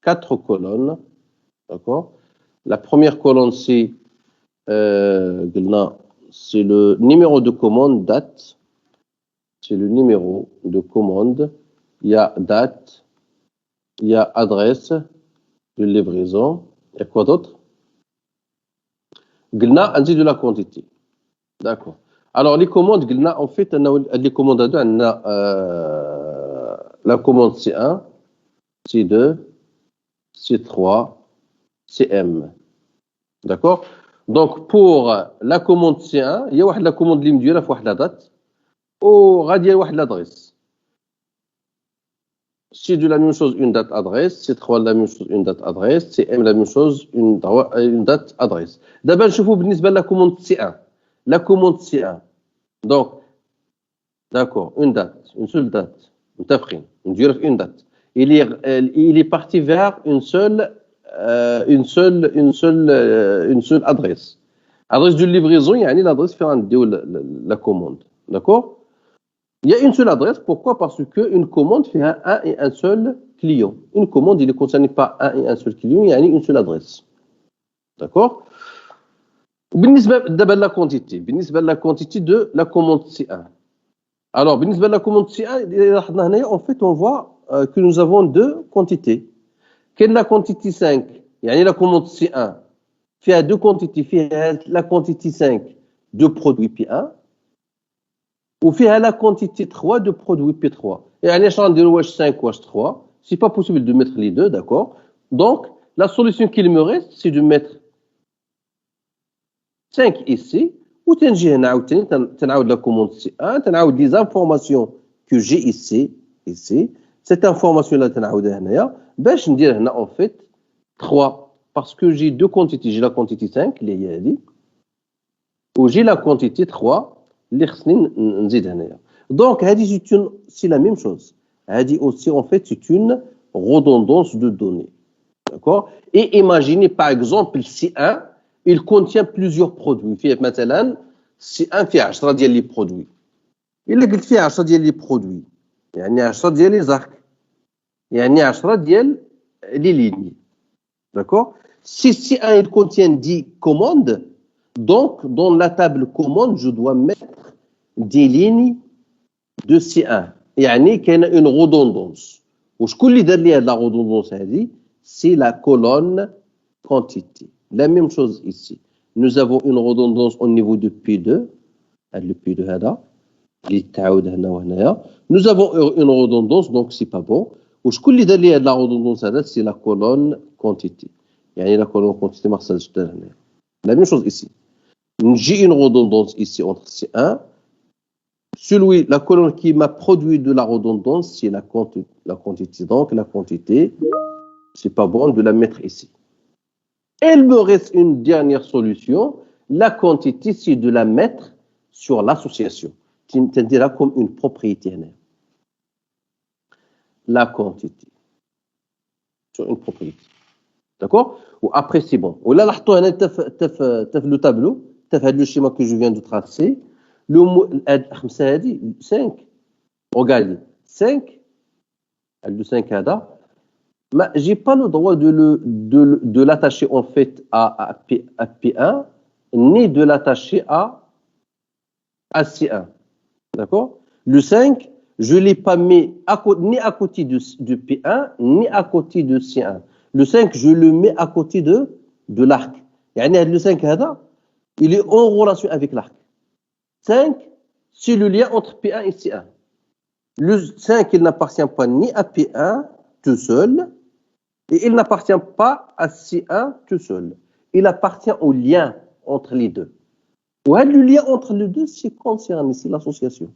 4 colonnes. D'accord? La première colonne, c'est le numéro de commande, date. C'est le numéro de commande. Il y a date, il y a adresse de livraison. Il y a quoi d'autre? On dit de la quantité. D'accord. Alors, les commandes, en fait, les commandes, on a la commande C1, C2, C3, CM. D'accord? Donc, pour la commande C1, il y a la commande ligne de la date, ou il y a l'adresse. C2 la même chose, une date adresse, C3 la même chose, une date adresse, CM la même chose, une date adresse. D'abord, je vous بالنسبة la commande C1. La commande C1. Donc, d'accord, une date, une seule date, une date. Il est parti vers une seule adresse. Adresse de livraison, il y a l'adresse faire la commande. D'accord? Il y a une seule adresse. Pourquoi? Parce qu'une commande fait un et un seul client. Une commande, il ne concerne pas un et un seul client, il y a une seule adresse. D'accord? D'abord la quantité de la commande C1. Alors, la commande C1, en fait, on voit que nous avons 2 quantités. Quelle est la quantité 5? Il y a la commande C1 fait 2 quantités, fait la quantité 5 de produit P1 ou fait la quantité 3 de produit P3. Et à l'échange de wash 5 wash 3, c'est pas possible de mettre les deux, d'accord? Donc, la solution qu'il me reste, c'est de mettre 5 ici, ou تنجي هنا عاوتاني تنعاود la commande C1, تنعاود les informations que j'ai ici, Cette information-là, باش ندير هنا en fait 3 parce que j'ai deux quantités, j'ai la quantité 5 اللي هي هذه و j'ai la quantité 3 اللي خصني نزيد هنايا. Donc هذه c'est la même chose. هذه aussi en fait c'est une redondance de données. D'accord? Et imaginez par exemple C1 il contient plusieurs produits. فيه مثلا C1 فيه 10 ديال لي produits. إلا قلت فيه 10 ديال لي produits يعني 10 ديال لي زارك يعني 10 ديال les lignes. D'accord? Si C1 il contient 10 commandes, donc dans la table commande, je dois mettre des lignes de C1. يعني كاين une redondance. وشكون اللي دار لي هاد la redondance هذه؟ C'est la colonne quantité. La même chose ici. Nous avons une redondance au niveau de P2. Le P2 هذا اللي تعاود هنا وهنايا. Nous avons une redondance donc c'est pas bon. وشكون اللي دار لي هاد لا redondance هذا c'est la colonne quantité. يعني la colonne quantité ما خصهاش تدار هنا. La même chose ici. J'ai une redondance ici entre C1. La colonne qui m'a produit de la redondance, c'est la quantité. Donc la quantité, c'est pas bon de la mettre ici. Il me reste une dernière solution. La quantité, c'est de la mettre sur l'association. C'est-à-dire comme une propriété. La quantité sur une propriété. D'accord? Ou après, c'est bon. Ou là, le tableau, le schéma que je viens de tracer, le mot 5, regardez, 5, le 5 هذا, j'ai pas le droit de l'attacher en fait à P1, ni de l'attacher à C1. D'accord? Le 5, je ne l'ai pas mis ni à côté de P1, ni à côté de C1. Le 5, je le mets à côté de l'arc. يعني le 5 هذا, il est en relation avec l'arc. 5, c'est le lien entre P1 et C1. Le 5, il n'appartient pas ni à P1 tout seul, et il n'appartient pas à C1 tout seul. Il appartient au lien entre les deux. Et le lien entre les deux, c'est concerné, c'est l'association.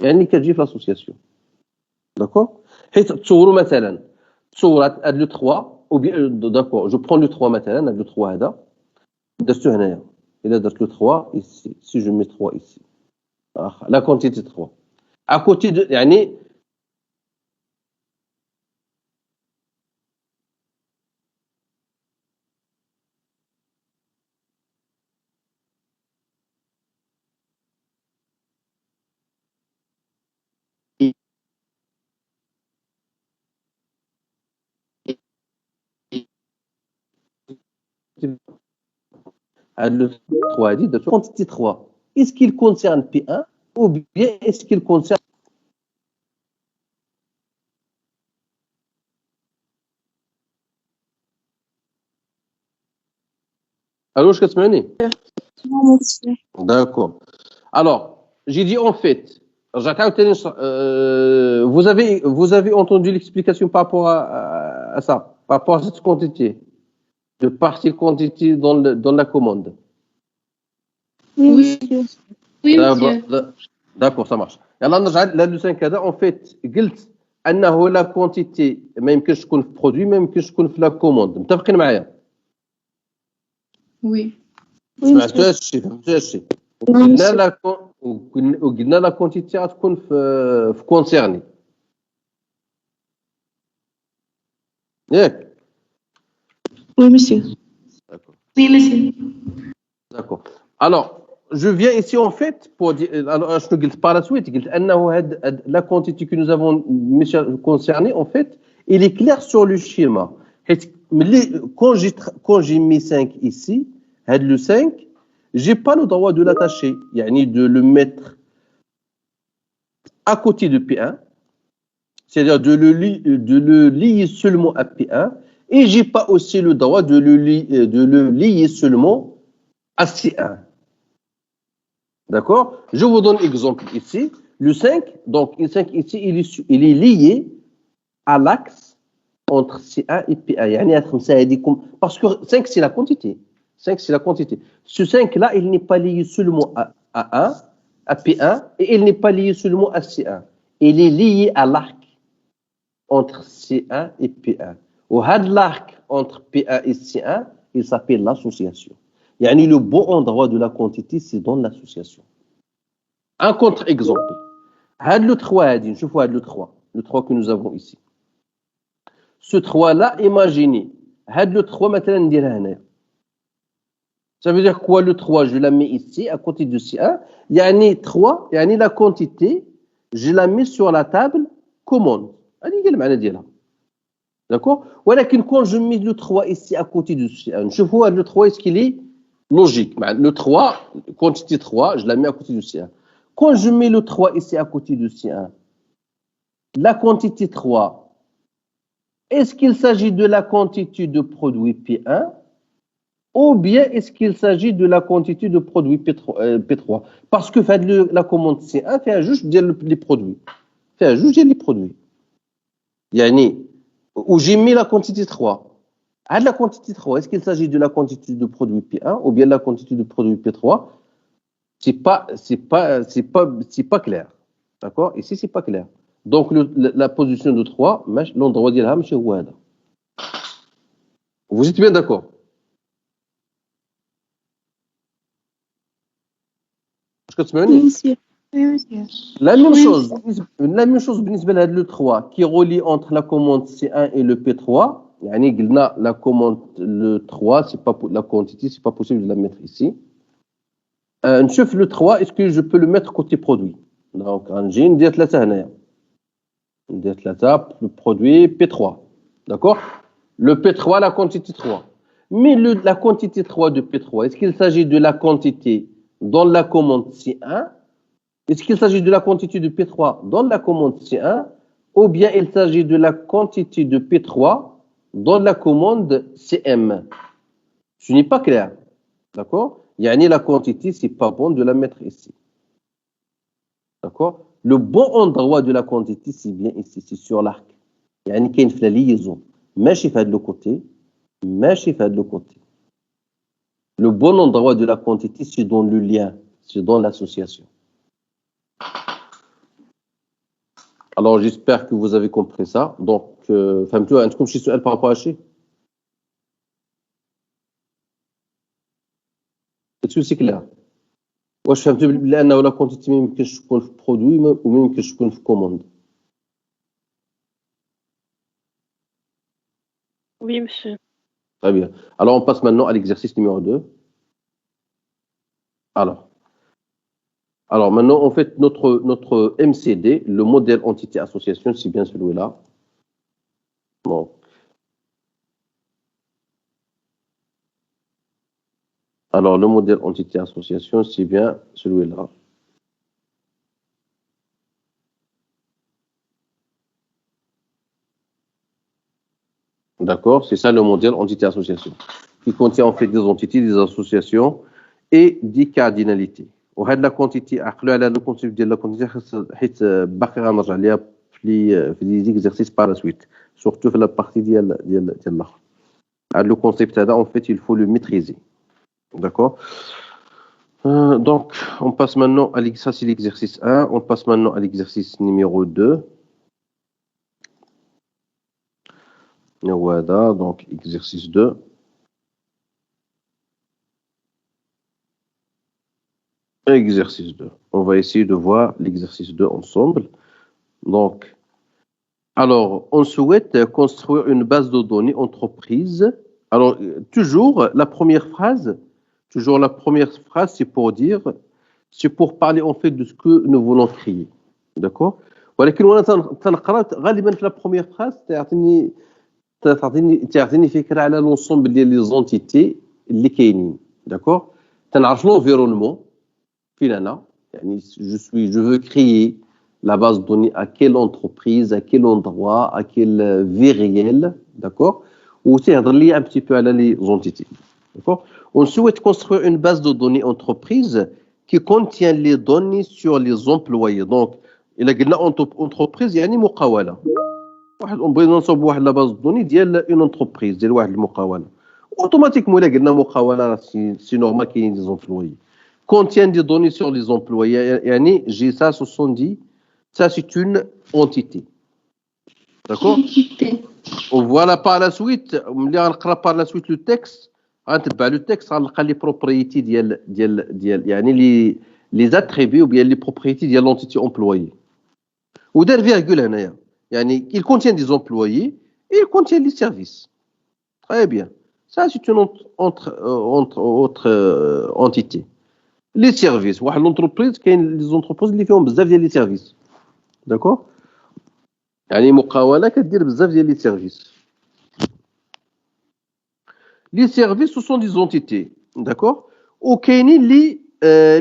يعني كتجي في l'association. D'accord? حيت تصوروا مثلا تصورات هاد لو 3 ou bien d'accord, je prends le 3 مثلا هاد لو 3 هذا درتو هنايا. إلا درت le 3 ici, si je mets 3 ici. La quantité 3. À côté de يعني le 3 هذه درتو quantité 3. Est-ce qu'il concerne P1 ou bien est-ce qu'il concerne Allô, je كتسمعني؟ D'accord. Alors, j'ai dit en fait, vous avez entendu l'explication par rapport à ça, par rapport à cette quantité, de partie quantité dans la commande. Oui, monsieur. Oui, monsieur. D'accord, ça marche. يلا نرجع لهاد لو 5 هذا en fait قلت انه لا كونتيتي ما يمكنش تكون في برودوي ما يمكنش تكون في لا كوموند. متفقين معايا؟ Oui. سمعتوا هادشي فهمتوا هادشي وقلنا لا كونتيتي غتكون في كونسيرني ياك؟ Oui, monsieur. D'accord. Oui, monsieur. D'accord. Alors, je viens ici en fait pour dire. Alors, je te par la suite, la quantité que nous avons concernée, en fait, il est clair sur le schéma. Quand j'ai mis 5 ici, le 5, j'ai pas le droit de l'attacher, de le mettre à côté de P1, c'est-à-dire de le lier seulement à P1, et j'ai pas aussi le droit de le lier seulement à C1. D'accord? Je vous donne exemple ici. Le 5, donc le 5 ici, il est lié à l'axe entre C1 et P1. Parce que 5, c'est la quantité. 5, c'est la quantité. Ce 5-là, il n'est pas lié seulement à 1, à P1, et il n'est pas lié seulement à C1. Il est lié à l'arc. entre C1 et P1. Ou l'arc entre P1 et C1, il s'appelle l'association. Yani le bon endroit de la quantité, c'est dans l'association. Un contre-exemple. Le 3, je vois le 3 que nous avons ici. Ce 3-là, imaginez. Le 3, maintenant, ça veut dire quoi le 3? Je la mets ici, à côté de C1. Yani 3, yani la quantité, je la mets sur la table commande. D'accord? ولكن quand je mets le 3 ici à côté de C1, je vois le 3, est-ce qu'il est logique? Le 3, quantité 3, je la mets à côté de C1. Quand je mets le 3 ici à côté de C1, la quantité 3, est-ce qu'il s'agit de la quantité de produit P1 ou bien est-ce qu'il s'agit de la quantité de produit P3? Parce que la commande C1 fait un juge les produits. Fait un juge les produits. Yani, où j'ai mis la quantité 3. À la quantité 3, est-ce qu'il s'agit de la quantité de produit P1 ou bien de la quantité de produit P3? C'est pas clair. D'accord? Ici, c'est pas clair. Donc, la position de 3, l'endroit d'Ilham, monsieur Ouada. Vous êtes bien d'accord? Oui, monsieur. Oui, monsieur. La même chose, بالنسبة لهذا le 3 qui relie entre la commande C1 et le P3. يعني قلنا la commande le 3, c'est pas la quantité, c'est pas possible de la mettre ici. نشوف le 3, est-ce que je peux le mettre côté produit? Donc غنجي ندير 3 هنايا. ندير 3 le produit P3. D'accord? Le P3, la quantité 3. Mais la quantité 3 de P3, est-ce qu'il s'agit de la quantité dans la commande C1? Est-ce qu'il s'agit de la quantité de P3 dans la commande C1 ou bien il s'agit de la quantité de P3 dans la commande CM? Ce n'est pas clair. D'accord? Yani la quantité, c'est pas bon de la mettre ici. D'accord? Le bon endroit de la quantité, c'est bien ici, c'est sur l'arc. Yani qu'il y a une liaison. ماشي في هذا le côté, ماشي في هذا le côté. Le bon endroit de la quantité, c'est dans le lien, c'est dans l'association. Alors, j'espère que vous avez compris ça. Donc, فهمتوا عندكم شي سؤال par rapport à شي؟ Est-ce que c'est clair؟ واش فهمتوا بلي انه لا كونتيتي ما يمكنش تكون في برودوي وما يمكنش تكون في كوموند؟ Oui, monsieur. Très bien. Alors, on passe maintenant à l'exercice numéro 2. Alors maintenant, en fait, notre MCD, le modèle entité association, c'est bien celui-là. Donc, alors, le modèle entité association, c'est bien celui-là. D'accord? C'est ça le modèle entité association, qui contient en fait des entités, des associations et des cardinalités. وهاد لا كونتيتي عقلوا على لو كونسيبت ديال لا كونتيتي حيت باقي غنرجع ليها في لي زيكزارسيس بار سويت سورتو في لا بارتي ديال الاخر. هاد لو كونسيبت هذا en fait il faut le maîtriser. D'accord? Donc on passe maintenant à ça c'est l'exercice 1, on passe maintenant à l'exercice numéro 2. Voilà, donc exercice 2. Exercice 2. On va essayer de voir l'exercice 2 ensemble. Donc, alors, on souhaite construire une base de données entreprise. Alors, toujours la première phrase, c'est pour dire, c'est pour parler en fait de ce que nous voulons créer. D'accord? ولكن وانا تنقرا غالبا في la première phrase تعطيني فكره على l'ensemble ديال لي زونتيتي اللي كاينين. D'accord? تنعرف l'environnement فين انا يعني je veux créer la base de données à quelle entreprise, à quel endroit, à quelle vie réelle, d'accord? Ou c'est un petit peu à les entités, d'accord? On souhaite construire une base de données entreprise qui contient les données sur les employés. Donc, il y a une entreprise, il y a une مقاولة. on بغينا نصاوب واحد لا باز دوني ديال اون انتربريز ديال واحد المقاوله اوتوماتيكمون الا قلنا مقاوله سي نورمال كاينين دي زومبلوي contient des données sur les employés يعني جي ça se sont dit ça c'est une entité D'accord. Voilà par la suite, par la suite le texte, le texte les propriétés les attributs ou bien les propriétés de l'entité employée. Ou der virgule هنايا. Il contient des employés et il contient des services. Très bien. Ça c'est une autre entité. Les services, l'entreprise, les entreprises qui font بزاف ديال les services. D'accord. مقاولة كدير بزاف ديال les services. Les services, ce sont des entités, d'accord? وكاينين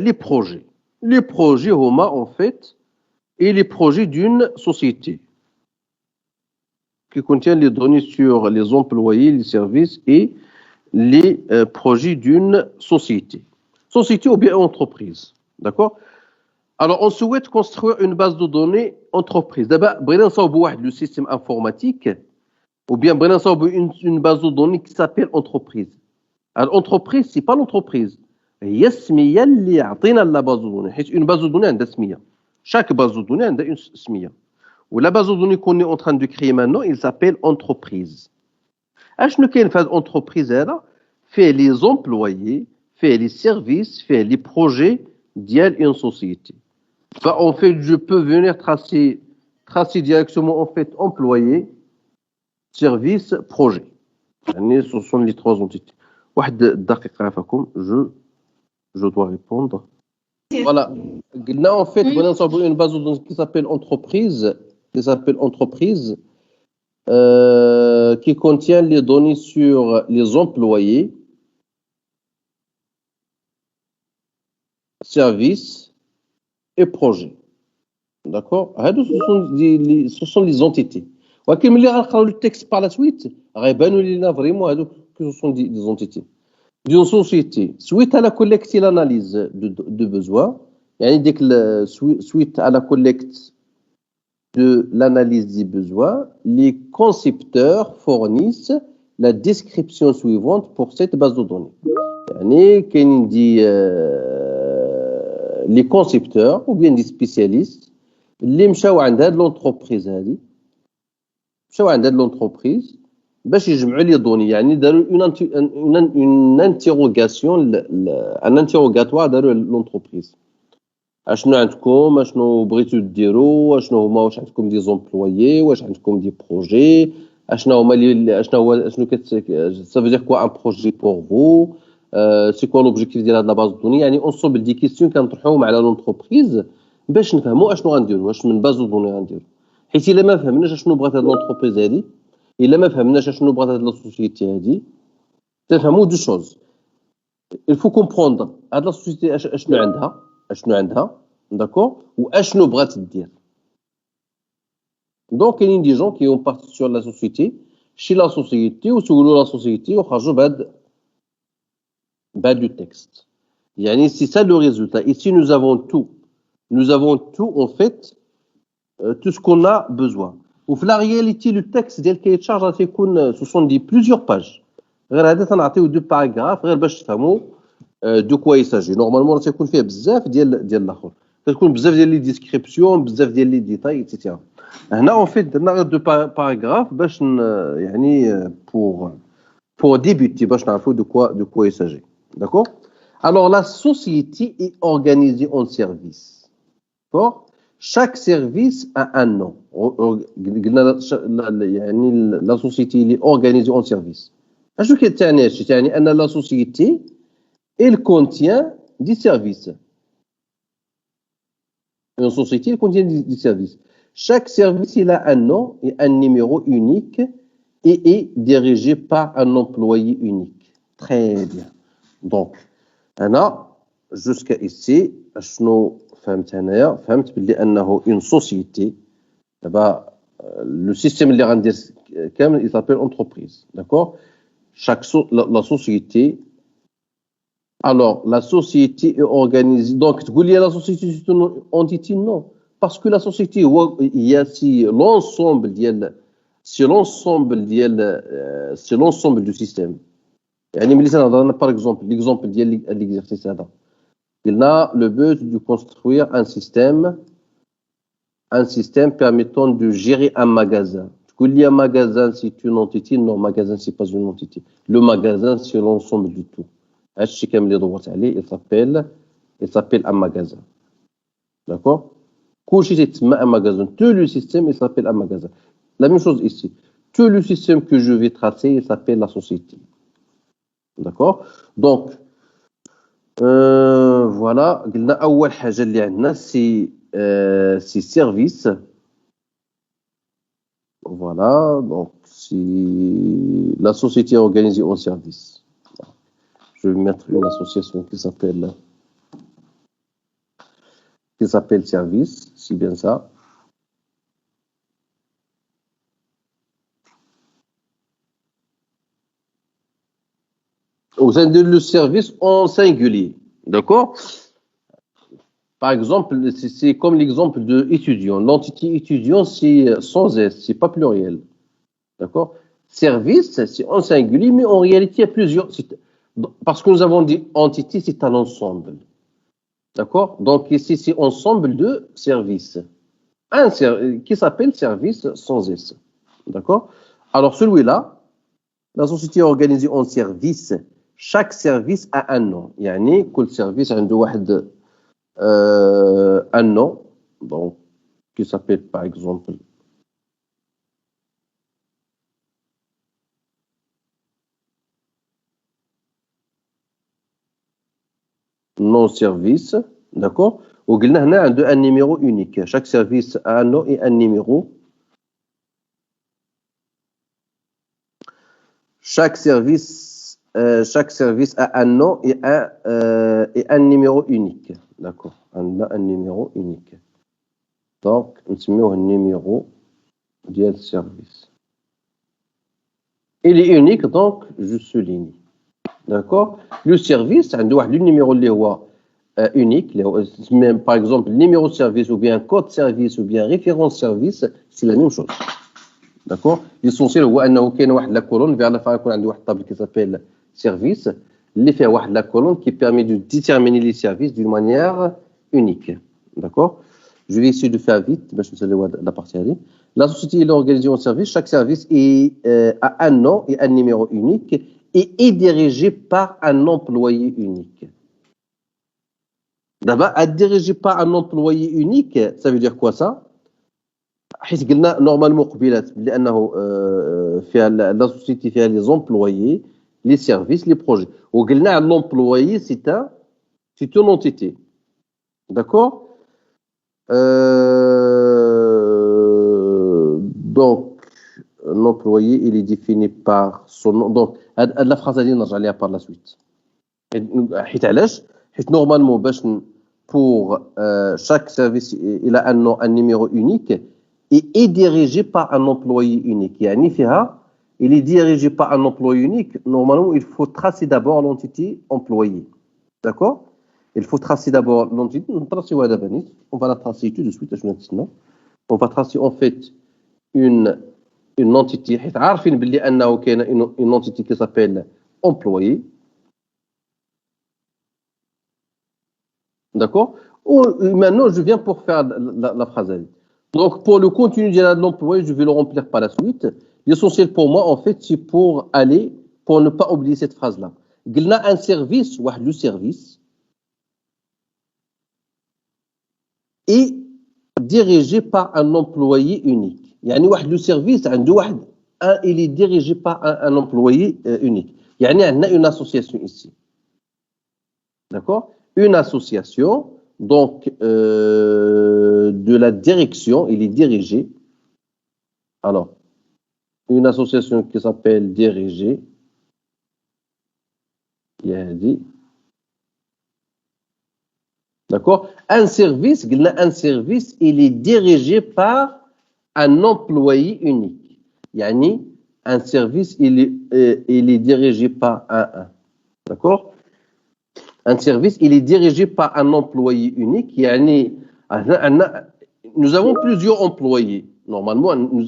les projets. Les projets هما en fait et les projets d'une société qui contiennent les données sur les employés, les services et les projets d'une société. Société ou bien entreprise, d'accord? Alors, on souhaite construire une base de données entreprise. D'abord, le système informatique ou bien une base de données qui s'appelle entreprise. Alors, entreprise, c'est pas l'entreprise. هي السمية اللي يعطينا la base de données. حيت une base de données عندها سمية. Chaque base de données عندها une سمية. Ou la base de données qu'on est en train de créer maintenant, il s'appelle entreprise. اشنو كاين في هذه entreprise هذا؟ فيه les employés, فيه les services, فيه les projets ديال une société. En fait, je peux venir tracer directement en fait employé, service, projet. Ce sont les trois entités. Je dois répondre. Voilà. Là, en fait, on a une base de données qui s'appelle entreprise, qui contient les données sur les employés, services et projets. D'accord. Ce sont les entités. ولكن ملي غنقراو le texte par la suite غيبانوا لينا فريمون que ce sont des entités. D'une société, suite à la collecte et l'analyse de besoins, suite à la collecte de l'analyse des besoins, les concepteurs fournissent la description suivante pour cette base de données. Les concepteurs ou bien des spécialistes اللي مشاو عند هاد l'entreprise هذه مشاو عند هاد l'entreprise باش يجمعوا لي دوني داروا une interrogation un interrogatoire داروا l'entreprise اشنو عندكم اشنو بغيتوا ديروا اشنو هما واش عندكم دي زومبلويي واش عندكم دي بروجي اشنو هما اشنو ça veut dire quoi un projet pour vous c'est quoi l'objectif ديال هاد لا باز دوني ensemble دي كيسيون كنطرحوهم على l'entreprise باش نفهموا اشنو غنديروا واش من باز دوني غنديروا حيت الا ما فهمناش اشنو بغات هاد l'entreprise هادي الا ما فهمناش اشنو بغات هاد لا سوسيتي هادي تفهموا دو شوز il faut comprendre هاد لا سوسيتي اشنو عندها d'accord واشنو بغات دير دونك كاينين دي جون كي اون بارتي سور لا سوسيتي شي لا سوسيتي وسولوا لا سوسيتي وخرجوا بهاد du texte. C'est ça le résultat. Ici, nous avons tout en fait, tout ce qu'on a besoin. Ou la réalité, le texte ديال كي charge ce sont plusieurs pages. غير هذا تنعطيو deux paragraphes غير باش تفهموا de quoi il s'agit. Normalement, تيكون فيه بزاف ديال الاخر. تكون بزاف ديال لي ديسكريبسيون بزاف ديال لي ديتاي etc. هنا en fait درنا غير deux paragraphes باش pour débuter باش نعرفوا de quoi il s'agit. D'accord? Alors, la société est organisée en services. D'accord? Chaque service a un nom. La société est organisée en services. Je veux dire, la société, elle contient des services. Une société, elle contient des services. Chaque service, il a un nom et un numéro unique et est dirigé par un employé unique. Très bien. Donc, أنا jusqu'à ici شنو فهمت هنايا فهمت بلي أنه une société دابا le système اللي غندير كامل il s'appelle entreprise d'accord la société alors la société est organisée donc تقول لي la société c'est une entité non parce que la société il y a si l'ensemble du système ملي تنهضر par exemple l'exemple ديال l'exercice هذا قلنا le but de construire un système permettant de gérer un magasin Un magasin, c'est une entité. Non, magasin, c'est pas une entité. Le magasin, c'est l'ensemble du tout. Il s'appelle un magasin. D'accord? Un magasin. Tout le système, il s'appelle un magasin. La même chose ici. Tout le système que je vais tracer, il s'appelle la société. D'accord? Donc, voilà. C'est service. Voilà. Donc, c'est la société organisée en service. Je vais mettre une association qui s'appelle service. C'est bien ça. Au sein de le service en singulier. D'accord? Par exemple, c'est comme l'exemple de étudiant. L'entité étudiant, c'est sans S, c'est pas pluriel. D'accord? Service, c'est en singulier, mais en réalité, il y a plusieurs. Parce que nous avons dit entité, c'est un ensemble. D'accord? Donc ici, c'est ensemble de services. Qui s'appelle service sans S. D'accord? Alors celui-là, la société est organisée en services. Chaque service a un nom. يعني كل service عنده واحد un nom, donc, qui s'appelle par exemple non-service, d'accord? وقلنا هنا عنده un numéro unique. Chaque service a un nom et un numéro. Chaque service a un nom et un numéro unique. D'accord. On a un numéro unique. Donc, on met un numéro de service. Il est unique, donc je souligne. D'accord. Le service, on a le numéro unique. Même, par exemple, le numéro de service ou bien code service ou bien référence service, c'est la même chose. D'accord. L'essentiel, c'est qu'il y a la colonne, vers la fin, il y a une table qui s'appelle service. Il y a la colonne qui permet de déterminer les services d'une manière unique. D'accord. Je vais essayer de faire vite, je vais vous la partie. La société est organisée en service. Chaque service a un nom et un numéro unique et est dirigé par un employé unique. D'abord, être dirigé par un employé unique, ça veut dire quoi ça? حيث قلنا نورمالمون قبيلات لانه فيها لا سوسيتي فيها لي زومبلويي لي سيرفيس لي بروجي وقلنا على لومبلويي سي اون انتيتي داكور دونك l'employé il est défini par son nom donc la phrase هذه نرجع ليها par la suite حيت علاش حيت نورمالمون باش pour chaque service il a un nom un numéro unique et est dirigé par un employé unique. Il est dirigé par un employé unique. Normalement, il faut tracer d'abord l'entité employée. D'accord? Il faut tracer d'abord l'entité. On va la tracer tout de suite. On va tracer en fait une entité. Une entité qui s'appelle employé. D'accord? Maintenant, je viens pour faire la phrase. Donc, pour le contenu de l'employé, je vais le remplir par la suite. L'essentiel pour moi, en fait, c'est pour ne pas oublier cette phrase-là. Il y a un service, le service, est dirigé par un employé unique. Le service, il est dirigé par un employé unique. Il y a une association ici. D'accord? Une association. Donc, de la direction, il est dirigé. Alors, une association qui s'appelle dirigée. Il y a dit. D'accord? Un service, il est dirigé par un employé unique. Yani, un service, il est dirigé par un. D'accord? Un service, il est dirigé par un employé unique. Nous avons plusieurs employés. Normalement, dans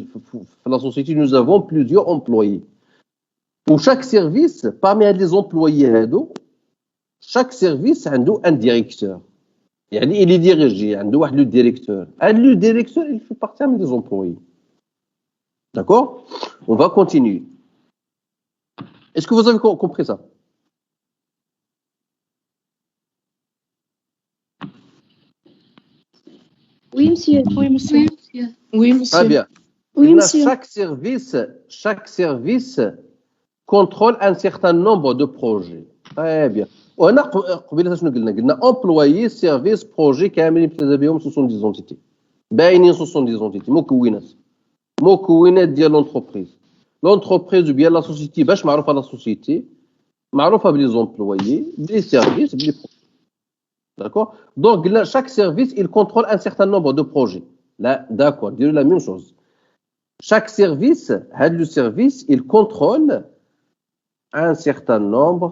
la société, nous avons plusieurs employés. Pour chaque service, parmi les employés, chaque service a un directeur. Il est dirigé, il y a le directeur. Le directeur, il fait partie des employés. D'accord? On va continuer. Est-ce que vous avez compris ça? Oui, monsieur. Oui, monsieur. Oui, monsieur. Très bien. Oui, monsieur. Chaque service contrôle un certain nombre de projets. Très bien. وهنا قبيله شنو قلنا employé service projet كاملين ابتدى بهم 70 زونتيتي باينين 70 زونتيتي مكونات ديال لونتربريز بيان لا سوسيتي باش معروفه لا سوسيتي معروفه بلي زومبلويي بلي سيرفيس بلي d'accord donc là chaque service il contrôle un certain nombre de projets là d'accord dire la même chose chaque service le service il contrôle un certain nombre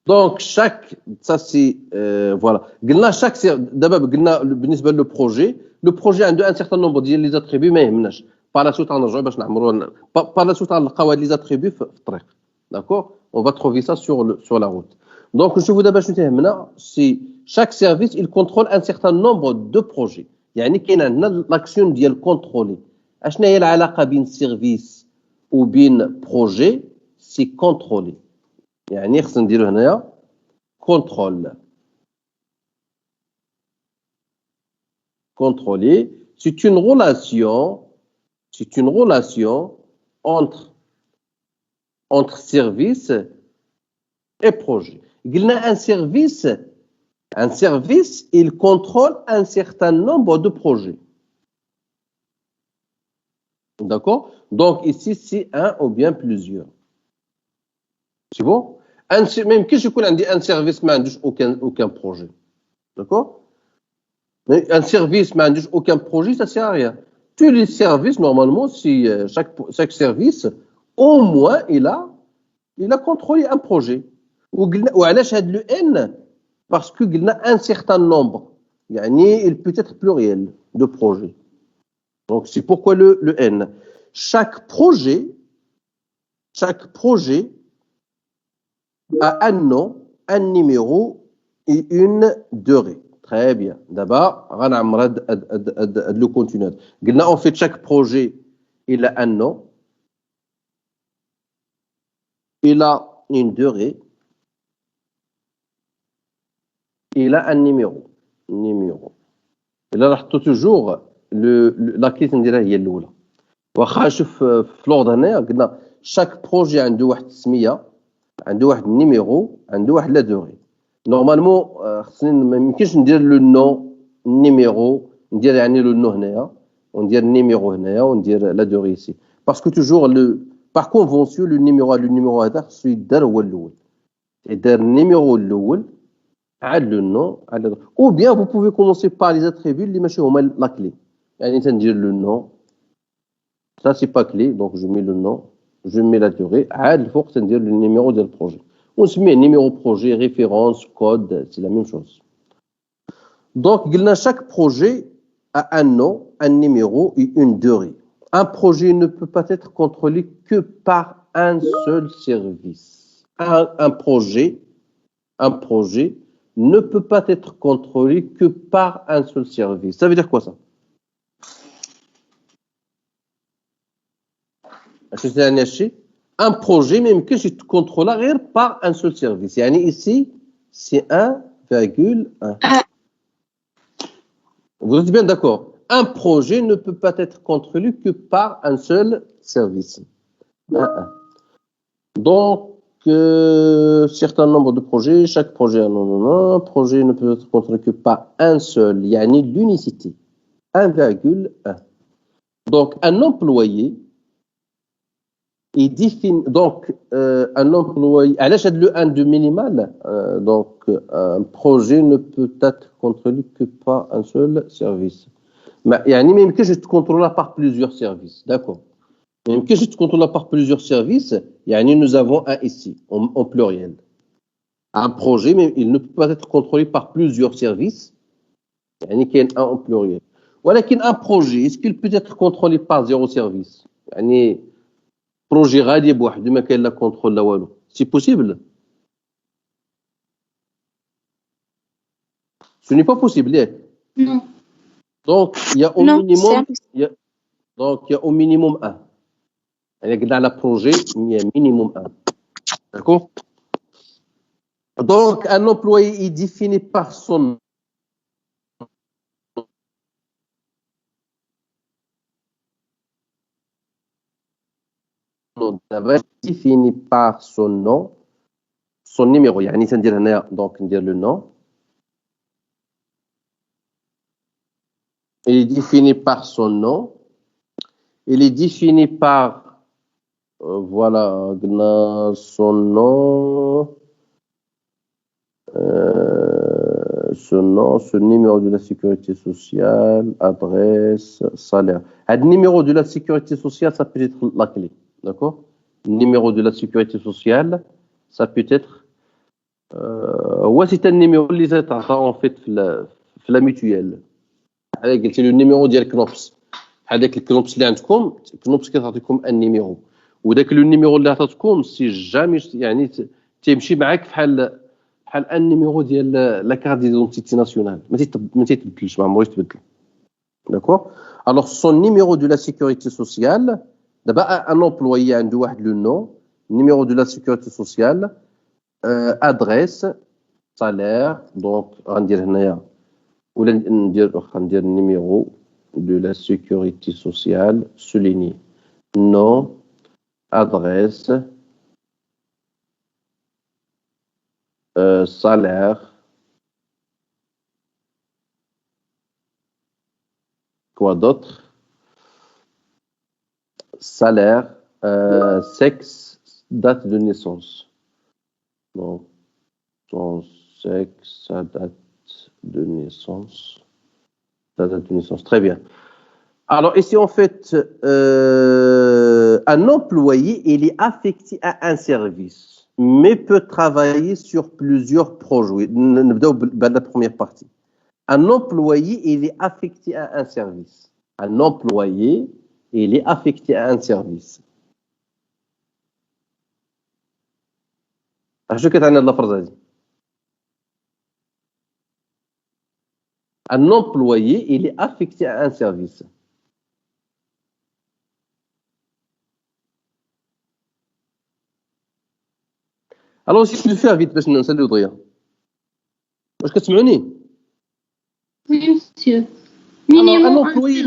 donc chaque ça c'est voilà قلنا chaque d'abord قلنا بالنسبه le projet a un certain nombre ديال les attributs ما يهمناش par la suite غنرجعوا باش نعمروا par la suite غنلقاو هاد les attributs في الطريق d'accord on va trouver ça sur la route donc نشوفوا دابا شنو تيهمنا si chaque service il contrôle un certain nombre de projets يعني كاين عندنا l'action ديال contrôler اشنا هي العلاقه بين سيرفيس وبين projet c'est contrôler يعني خصنا نديرو هنايا contrôle contrôler c'est une relation entre service et projet. قلنا un service il contrôle un certain nombre de projets. D'accord? Donc ici c'est un ou bien plusieurs. C'est bon? Même que je connais un service ما عندوش aucun projet. D'accord? Mais un service ما عندوش aucun projet ça sert à rien. Tous les services normalement si chaque service au moins il a contrôlé un projet. وعلاش هاد le n parce que قلنا un certain nombre يعني il peut être pluriel de projets. Donc c'est pourquoi le n. Chaque projet a un nom, un numéro et une durée. Très bien. D'abord, غنعمر هاد le continuum. قلنا en fait chaque projet il a un nom, il a une durée, il a un numéro. إلا حطوا toujours la كيس نديرها هي الأولى. واخا شوف في لوردر هنايا قلنا chaque projet عنده واحد التسمية عنده واحد النيميرو عنده واحد لا دوغي نورمالمون خصني ما يمكنش ندير لو نو النيميرو ندير يعني لو نو هنايا وندير النيميرو هنايا وندير لا دوغي ici باسكو توجور باغ كونفونسيون لو نيميرو هذا خصو يدار هو الاول يدار النيميرو الاول عاد لو نو عاد او بيان vous pouvez commencer par les attributs اللي ماشي هما لا كلي يعني تندير لو نو ça c'est pas clé donc je mets le nom je mets la durée عاد الفوق تندير le numéro ديال البروجي ونسميه numéro projet référence code c'est la même chose donc قلنا chaque projet a un nom un numéro et une durée un projet ne peut pas être contrôlé que par un seul service un projet ne peut pas être contrôlé que par un seul service ça veut dire quoi ça un projet même que je contrôle par un seul service. Yani ici, c'est 1,1. Vous êtes bien d'accord? Un projet ne peut pas être contrôlé que par un seul service. 1. Donc, certain nombre de projets, chaque projet a un projet ne peut être contrôlé que par un seul. Yani l'unicité. 1,1. Donc, un employé il définit donc un employé علاش هاد le 1 de minimal donc un projet ne peut être contrôlé que par un seul service يعني ما يمكنش تكونترولها par plusieurs services d'accord ما يمكنش تكونترولها par plusieurs services يعني nous avons un ici en pluriel un projet mais il ne peut pas être contrôlé par plusieurs services يعني كاين un en pluriel ولكن un projet est-ce qu'il peut être contrôlé par zéro service يعني بروجي غادي بوحدو ما كاين لا كونترول لا والو سي بوسيبل ce n'est pas possible ياك Non. donc il y a au Non, minimum c'est impossible. il y a au minimum 1 يعني قلنا على بروجي il y a minimum 1 d'accord donc un employé est défini par son nom défini par son nom son numéro يعني تندير هنايا donc ندير le nom il est défini par son nom il est défini par voilà son nom ce numéro de la sécurité sociale, adresse, salaire. Le numéro de la sécurité sociale, ça peut être la clé, d'accord? Le numéro de la sécurité sociale, ça peut être c'est un numéro اللي تعطى en fait في la mutuelle. قلت له النيميرو ديال كنوبس هذاك الكنوبس اللي عندكم كنوبس كتعطيكم ان نيميرو وداك لو نيميرو اللي عطاتكم سي جامي يعني تيمشي معاك بحال ان نيميرو ديال لا كارت ديدونتيتي ناسيونال ما تيتبدلش ما عمرو يتبدل داكور الوغ سون نيميرو دو لا سيكوريتي سوسيال دابا ان امبلويي عنده واحد لو نو نيميرو دو لا سيكوريتي سوسيال ادريس سالير دونك غندير هنايا ولا ندير numéro de la sécurité sociale souligné nom adresse salaire quoi d'autre salaire sexe date de naissance donc son sexe sa date de naissance. La date de naissance, très bien. Alors ici en fait, un employé il est affecté à un service, mais peut travailler sur plusieurs projets. نبداو بلا première partie. Un employé il est affecté à un service. Un employé il est affecté à un service. اش كتعني هاد اللفظه هادي؟ Un employé, il est affecté à un service. Alors, si je vais faire vite, parce que nous sommes Adrien. Est-ce que tu m'entends? Oui, monsieur. Alors, un employé,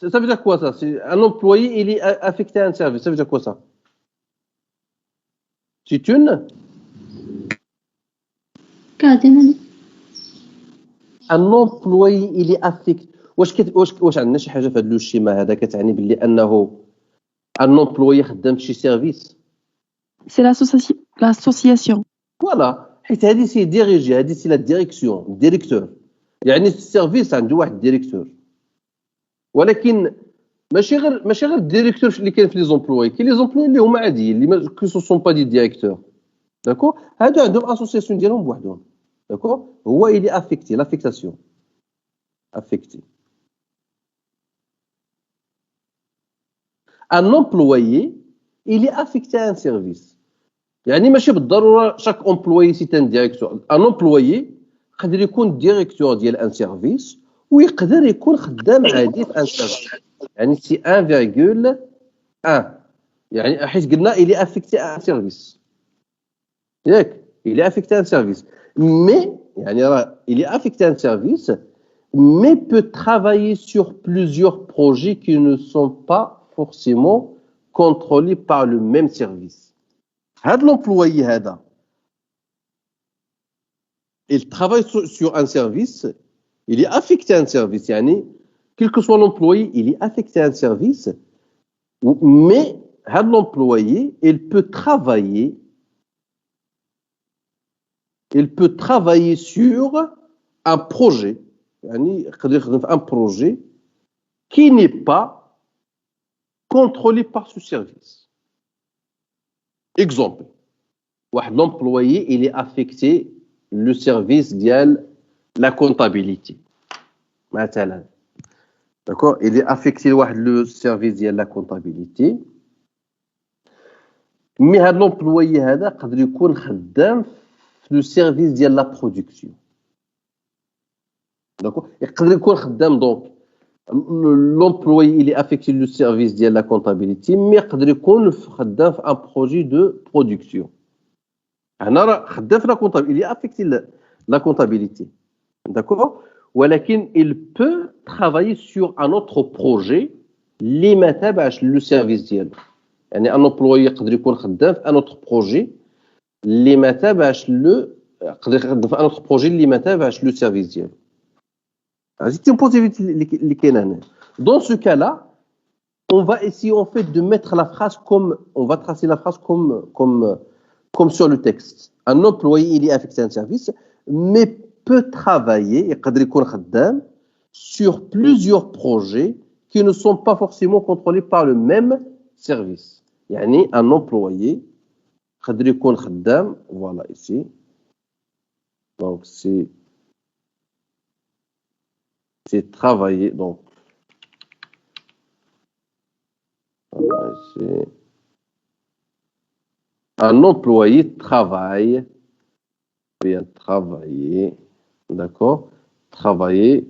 ça veut dire quoi ça? Un employé, il est affecté à un service. Ça veut dire quoi ça? C'est une? ان امبلوي اللي افيكت واش عندنا شي حاجه في هذا الشيما هذا كتعني باللي انه ان امبلوي خدام في شي سيرفيس سي لاسوسياسيون فوالا حيت هذه سي ديريجي هذه سي لا ديريكسيون ديريكتور يعني السيرفيس عنده واحد ديريكتور ولكن ماشي غير الديريكتور اللي كاين في لي زومبلوي كاين لي زومبلوي اللي هما عاديين اللي ما كو سون با دي ديريكتور داكور هادو عندهم اسوسياسيون ديالهم بوحدهم d'accord هو il est affecté l'affectation affecté un employé il est affecté à un service يعني ماشي بالضروره chaque employé c'est un directeur un employé يقدر يكون ديريكتور ديال ان سيرفيس ويقدر يكون خدام عادي في ان سيرفيس يعني سي 1,1 يعني حيت قلنا il est affecté à un service ياك il est affecté à un service mais il est affecté à un service mais peut travailler sur plusieurs projets qui ne sont pas forcément contrôlés par le même service. L'employé il travaille sur un service, il est affecté à un service, quel que soit l'employé, il est affecté à un service, mais l'employé il peut travailler sur un projet, un projet qui n'est pas contrôlé par ce service. Exemple, l'employé il est affecté le service de la comptabilité. D'accord, il est affecté le service de la comptabilité. مي هاد لومبلويي هذا قدر يكون خدام في لو سيرفيس ديال لا برودكسيون داكور يقدر يكون خدام دونك لومبلويي اللي افيكتي لو سيرفيس ديال لا كونطابيليتي مي يقدر يكون خدام في ان بروجي دو برودكسيون هنا راه خدام في لا كونطابيليتي اللي افيكتي لا كونطابيليتي داكور ولكن il peut travailler sur un autre projet اللي ما تابعش لو سيرفيس ديالو يعني ان امبلوي يقدر يكون خدام في ان اوتر بروجي اللي ما تابعش لو يقدر يخدم في ان اوتر بروجي اللي ما تابعش لو سيرفيس ديالو هذه une possibilité اللي كاينه هنا dans ce cas là on va essayer en fait de mettre la phrase comme on va tracer la phrase comme sur le texte un employé il est affecté à un service mais peut travailler يقدر يكون خدام sur plusieurs projets qui ne sont pas forcément contrôlés par le même service. يعني un employé يقدر يكون خدام voilà ici donc c'est travailler donc voilà ici un employé travaille bien travailler d'accord travailler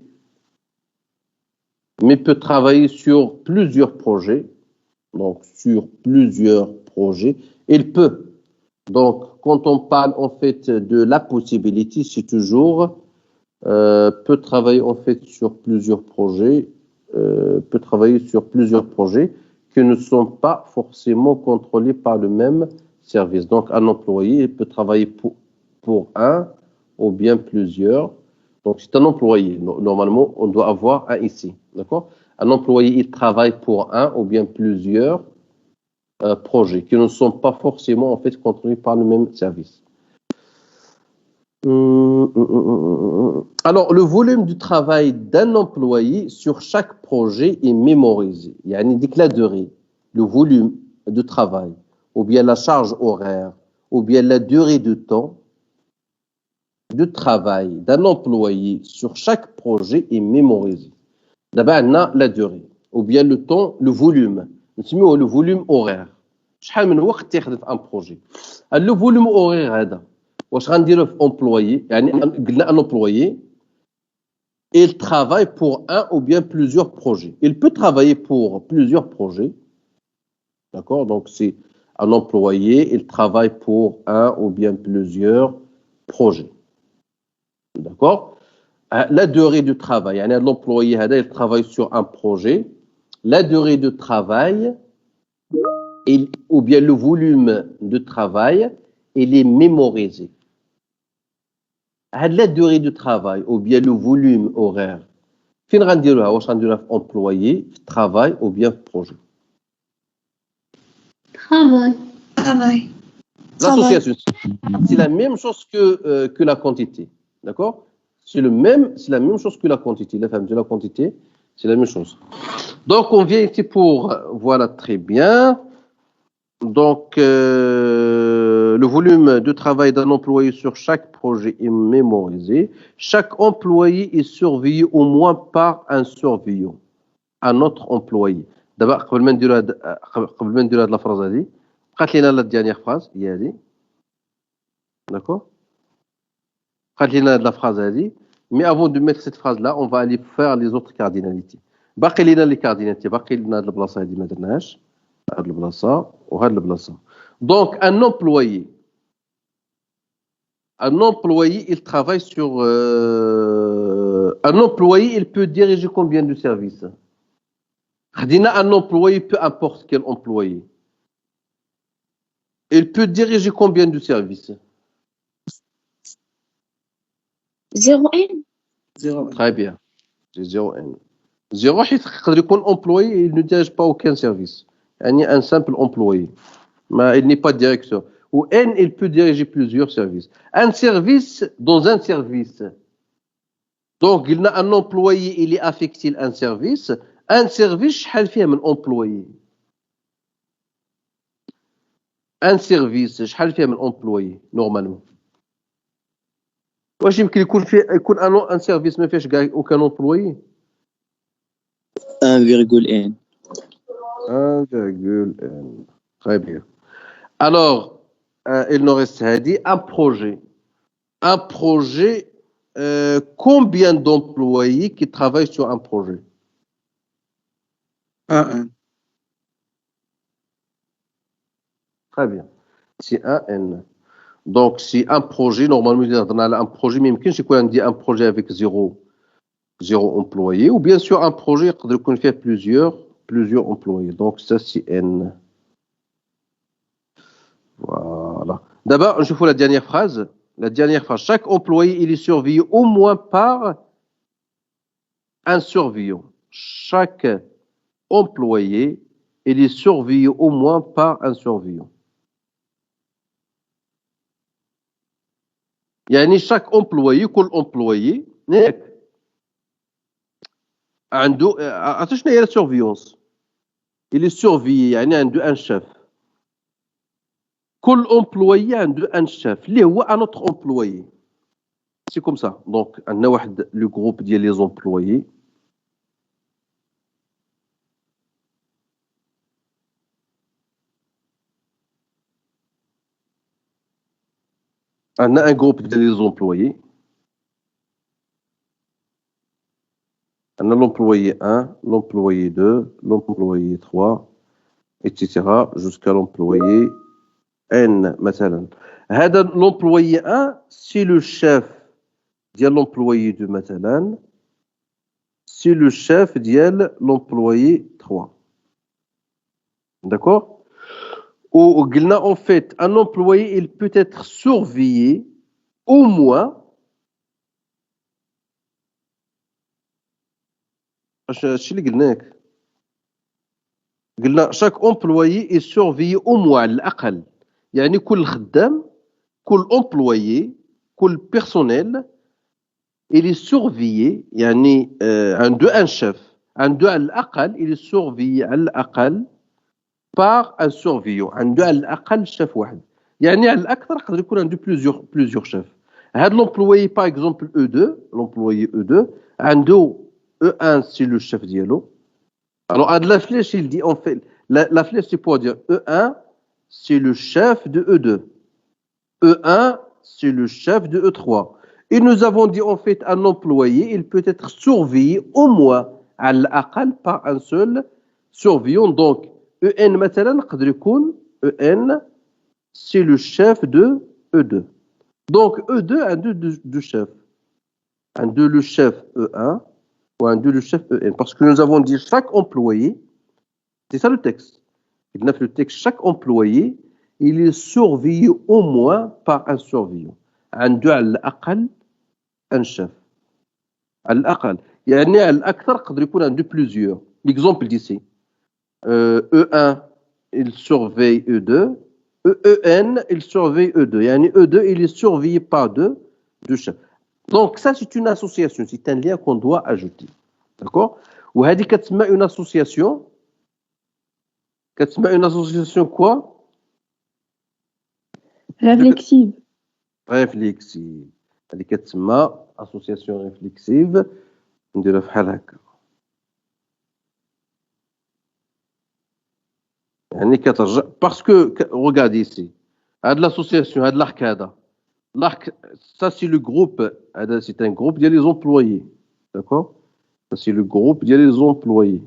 mais peut travailler sur plusieurs projets. Donc, sur plusieurs projets, il peut. Donc, quand on parle en fait de la possibilité, c'est toujours peut travailler en fait sur plusieurs projets, peut travailler sur plusieurs projets qui ne sont pas forcément contrôlés par le même service. Donc, un employé peut travailler pour un ou bien plusieurs. Donc, c'est un employé. Normalement, on doit avoir un ici. D'accord ? Un employé, il travaille pour un ou bien plusieurs projets qui ne sont pas forcément en fait contrôlés par le même service. Alors, le volume du travail d'un employé sur chaque projet est mémorisé. Il y a une durée, le volume de travail, ou bien la charge horaire, ou bien la durée de temps de travail d'un employé sur chaque projet est mémorisé. D'abord, on a la durée, ou bien le temps, le volume. نسميوه le volume horaire. شحال من وقت تاخذ في ان بروجي. Le volume horaire هذا واش غنديروه في employé يعني قلنا un employé il travaille pour un ou bien plusieurs projets. Il peut travailler pour plusieurs projets. D'accord? Donc c'est un employé, il travaille pour un ou bien plusieurs projets. D'accord? La durée du travail, l'employé il travaille sur un projet. La durée de travail ou bien le volume de travail, il est mémorisé. La durée de travail ou bien le volume horaire, fin غنديروها واش غنديروها في employé, travail ou bien projet. Travail. L'association, c'est la même chose que la quantité. D'accord? C'est la même chose que la quantité. La femme de la quantité, c'est la même chose. Donc, on vient ici pour, voilà, très bien. Donc, le volume de travail d'un employé sur chaque projet est mémorisé. Chaque employé est surveillé au moins par un surveillant, un autre employé. D'abord, قبل ما نديرو هاد la phrase هذه بقات لينا la dernière phrase هي هذه. D'accord? قالت لنا la phrase هذه. Mais avant de mettre cette phrase là, on va aller faire les autres cardinalités. باقي لينا لي cardinalités, باقي لنا هاد البلاصه هذه ما درناهاش. هاد البلاصه وهاد البلاصه. Donc un employé il travaille sur un employé il peut diriger combien de services? خدينا un employé peu importe quel employé. Il peut diriger combien de services? 0N. Très bien. C'est 0N. 0 حيت يقدر يكون employé il ne dirige pas aucun service. يعني un simple employé. Mais il n'est pas directeur. Ou N, il peut diriger plusieurs services. Un service dans un service. Donc, il y a un employé, il est affecté à un service. Un service, شحال فيه من employé. Un service, شحال فيه من employé, normalement. واش يمكن يكون un service ما فيهش كاع aucun employé? 1,1. 1,1. Très bien. Alors, il nous reste un projet. Un projet, combien d'employés qui travaillent sur un projet? Un. Très bien. C'est un N. Donc, c'est un projet, normalement, on a un projet, mais يمكنش يكون عندي un projet avec zéro employé, ou bien sûr un projet يقدر يكون فيه plusieurs employés. Donc, ça, c'est N. Voilà. D'abord, je fais la dernière phrase. La dernière phrase. Chaque employé, il est surveillé au moins par un surveillant. Chaque employé, il est surveillé au moins par un surveillant. يعني chaque employé كل employé عنده عرفتوا شنو هي la surveillance il est surveillé يعني عنده un chef كل employé عنده un chef اللي هو un autre employé c'est comme ça donc عندنا واحد le groupe ديال les employés عندنا un groupe ديال les employés عندنا l'employé 1 l'employé 2 l'employé 3 etc jusqu'à l'employé N مثلا هذا l'employé 1 c'est le chef ديال l'employé 2 مثلا c'est le chef ديال l'employé 3 d'accord ou قلنا en fait un employé il peut être surveillé au moins اش اللي قلناك قلنا chaque employé est surveillé au moins على الأقل يعني كل خدام كل employé كل personnel il est surveillé يعني عنده un chef عنده على الأقل il est surveillé على الأقل par un surveillant عنده على الأقل chef واحد يعني على الأكثر يقدر يكون عنده plusieurs chefs هذا l'employé par exemple E2 l'employé E2 عنده E1 c'est le chef ديالو alors la flèche il dit en fait la flèche c'est pour dire E1 c'est le chef de E2 E1 c'est le chef de E3 et nous avons dit en fait un employé il peut être surveillé au moins على الأقل par un seul surveillant donc EN مثلا يقدر يكون EN c'est le chef de E2 donc E2 a deux chefs un de le chef E1 ou un de le chef EN parce que nous avons dit chaque employé c'est ça le texte il y a le texte chaque employé il est surveillé au moins par un surveillant عنده على الأقل un chef على الأقل يعني على الأكثر قدر يكون عنده plusieurs l'exemple d'ici E1 il surveille E2 EN il surveille E2 يعني E2 il est surveillé par deux chefs donc ça c'est une association c'est un lien qu'on doit ajouter d'accord وهذه كتسمى une association quoi réflexive. réflexive هذه كتسمى association réflexive نديرها بحال هكا يعني كترجع parce que regarde ici هاد l'association هاد l'arc هذا l'arc ça c'est le groupe هذا c'est un groupe ديال les employés d'accord ça c'est le groupe ديال les employés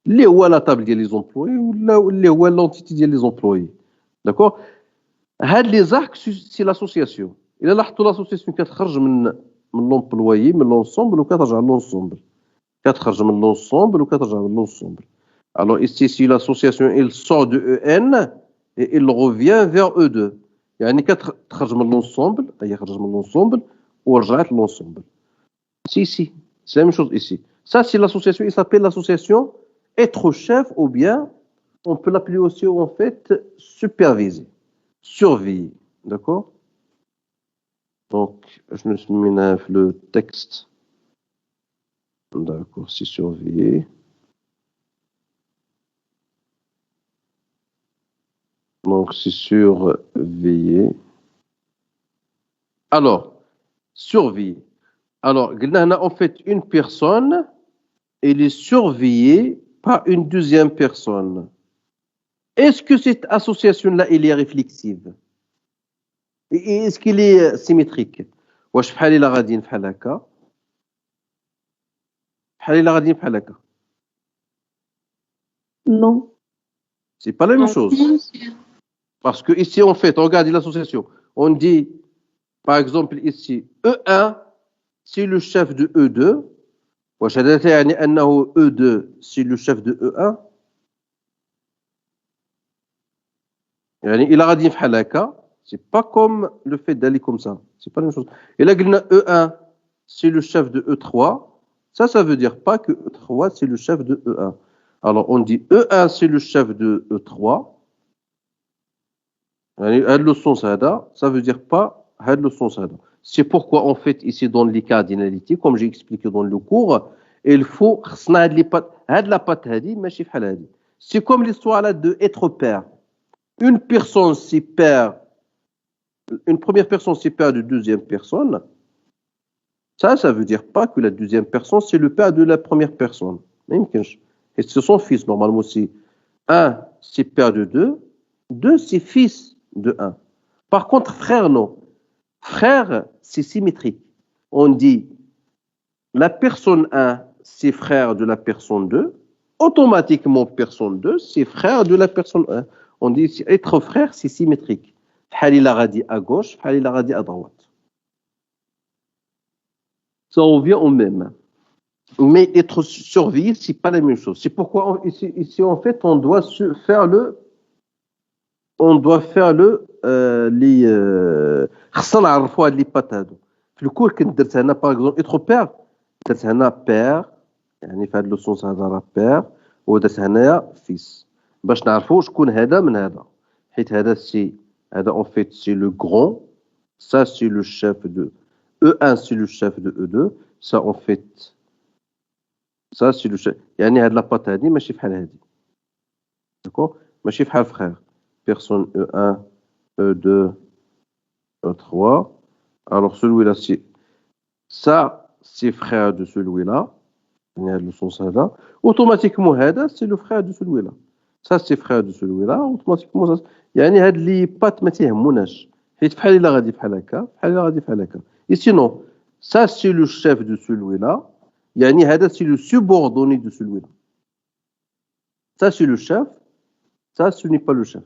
اللي هو لا table ديال les employés ولا اللي هو l'entité ديال les employés d'accord هاد لي زارك سي l'association الا لاحظتوا l'association كتخرج من l'employé من l'ensemble وكترجع للensemble كتخرج من l'ensemble وكترجع للensemble alors ici l'association il sort de EN et il revient vers E2 يعني كتخرج من l'ensemble هي خرجت من l'ensemble ورجعت l'ensemble si c'est la même chose ici ça c'est l'association il s'appelle l'association être chef ou bien on peut l'appeler aussi en fait superviser surveiller d'accord donc je me mets le texte d'accord c'est surveiller donc c'est surveiller alors surveiller alors قلنا en fait une personne elle est surveillée par une deuxième personne Est-ce que cette association-là, elle est réflexive? Et est-ce qu'elle est symétrique? واش بحال إلا غاديين بحال هكا بحال إلا غاديين بحال هكا Non. c'est pas la même chose parce que ici en fait regardez l'association on dit par exemple ici E1 c'est le chef de E2 واش هذا يعني أنه E2 c'est le chef de E1 يعني إلا غاديين بحال هكا c'est pas comme le fait d'aller comme ça c'est pas la même chose et là قلنا E1 c'est le chef de E3 ça veut dire pas que E3 c'est le chef de E1 alors on dit E1 c'est le chef de E3 يعني هاد le sens هذا ça veut dire pas هاد le sens هذا c'est pourquoi en fait ici dans les cardinalités comme j'ai expliqué dans le cours il faut خصنا هاد les pattes هاد la patte هادي ماشي بحال هادي c'est comme l'histoire là de être père une personne c'est père une première personne c'est père de deuxième personne ça veut dire pas que la deuxième personne c'est le père de la première personne même que et c'est son fils normalement c'est un c'est père de deux c'est fils de 1. Par contre, frère, non. Frère, c'est symétrique. On dit la personne 1, c'est frère de la personne 2. Automatiquement, personne 2, c'est frère de la personne 1. On dit être frère, c'est symétrique. Halil Aradi à gauche, Halil Aradi à droite. Ça revient au même. Mais être surveillé, c'est pas la même chose. C'est pourquoi ici en fait, on doit faire le خصنا نعرفوا هاد لي بات هادو في الكور كنت درت هنا باغ اكزومبل اترو بير درت هنا بير يعني في هاد لو سونس هذا راه بير ودرت هنايا فيس باش نعرفوا شكون هذا من هذا حيت هذا سي هذا اون فيت سي لو غران ça c'est le chef de E1 c'est le chef de E2 ça en fait ça c'est le chef يعني هاد لا بات هادي ماشي بحال هادي داكور ماشي بحال فخير personne E1, E2, E3. Alors celui-là, c'est frère de celui-là. Le sens là. Automatiquement, c'est le frère de celui-là. Ça, c'est frère de celui-là. Automatiquement, ça. يعني هاد لي بات ما تيهموناش حيت بحال الا غادي بحال هكا بحال الا غادي بحال هكا. Et sinon, ça c'est le chef de celui-là. يعني هذا c'est le subordonné de celui-là. Ça c'est le chef. Ça ce n'est pas le chef.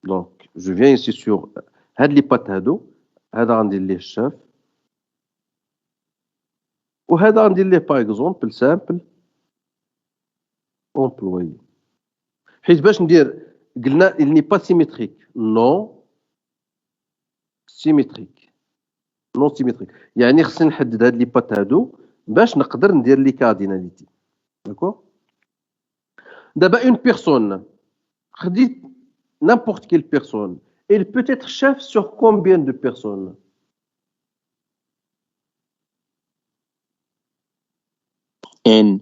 Donc, je viens ici sur هاد لي بات هادو هذا غندير ليه الشاف وهذا غندير ليه باغ اكزومبل سامبل امبلوي حيت باش ندير قلنا il n'est pas symétrique non symétrique non symétrique يعني خصني نحدد هاد لي بات هادو باش نقدر ندير لي كارديناليتي داكور دابا اون بيرسون خديت n'importe quelle personne, elle peut être chef sur combien de personnes? N.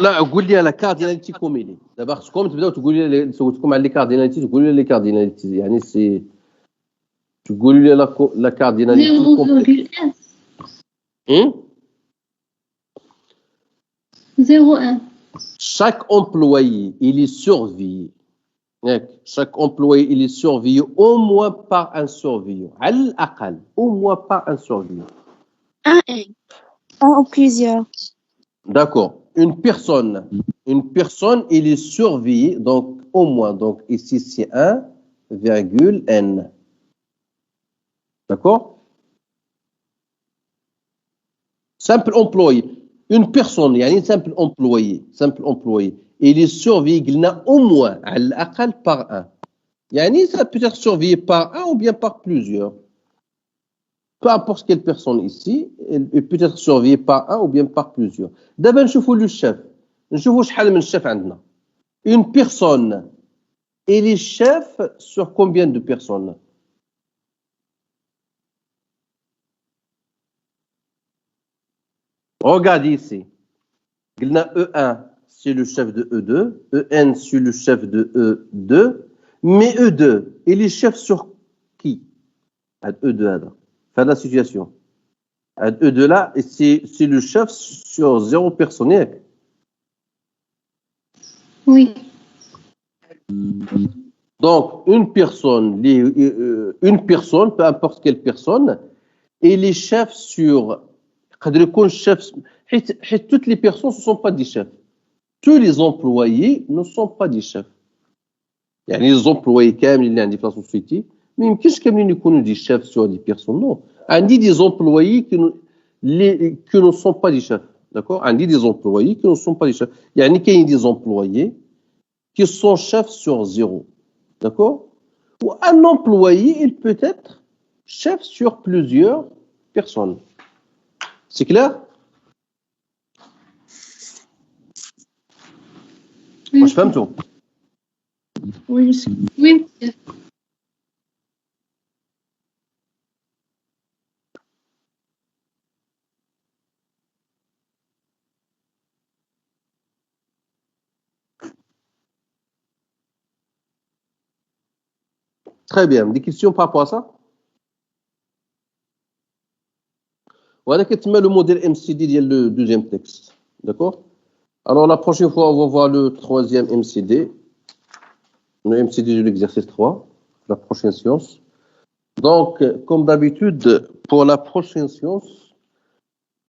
لا قول لي على كارديناليتي كوميلي دابا خصكم تبداو تقولوا لي سولتكم على لي كارديناليتي تقولوا لي كارديناليتي يعني سي تقولوا لي لا كارديناليتي 0,1. Chaque employé, il est surveillé. Chaque employé, il est surveillé au moins par un surveillant. Au moins par un surveillant. Un ou plusieurs. D'accord. Une personne, il est surveillé, donc au moins. Donc ici, c'est 1,n. D'accord? Simple employé. Une personne, يعني simple employé, il est surveillé au moins على الأقل par un. يعني ça peut être surveillé par un ou bien par plusieurs. Peu importe quelle personne ici, il peut être surveillé par un ou bien par plusieurs. دابا نشوفوا le chef. نشوفوا شحال من chef عندنا. Une personne, il est chef sur combien de personnes? Regardez ici. E1, c'est le chef de E2. En, c'est le chef de E2. Mais E2, il est chef sur qui? E2, fin de la situation. E2 là, c'est le chef sur 0 personne. Oui. Donc, une personne, peu importe quelle personne, elle est chef sur. Toutes les personnes ne sont pas des chefs. Tous les employés ne sont pas des chefs. يعني les employés كاملين اللي عندي في لا سوسيتي ما يمكنش كاملين يكونوا دي chefs sur des personnes. Non. عندي des employés qui ne sont pas des chefs. D'accord? عندي des employés qui ne sont pas des chefs. يعني كاين des employés qui sont chefs sur 0. D'accord? Ou un employé, il peut être chef sur plusieurs personnes. C'est clair? Moi, je fais tout. Oui. Oui. Très bien. Des questions par rapport à ça? Voilà que tu mets le modèle MCD dans le deuxième texte. D'accord? Alors, la prochaine fois, on va voir le troisième MCD. Le MCD de l'exercice 3, la prochaine séance. Donc, comme d'habitude, pour la prochaine séance,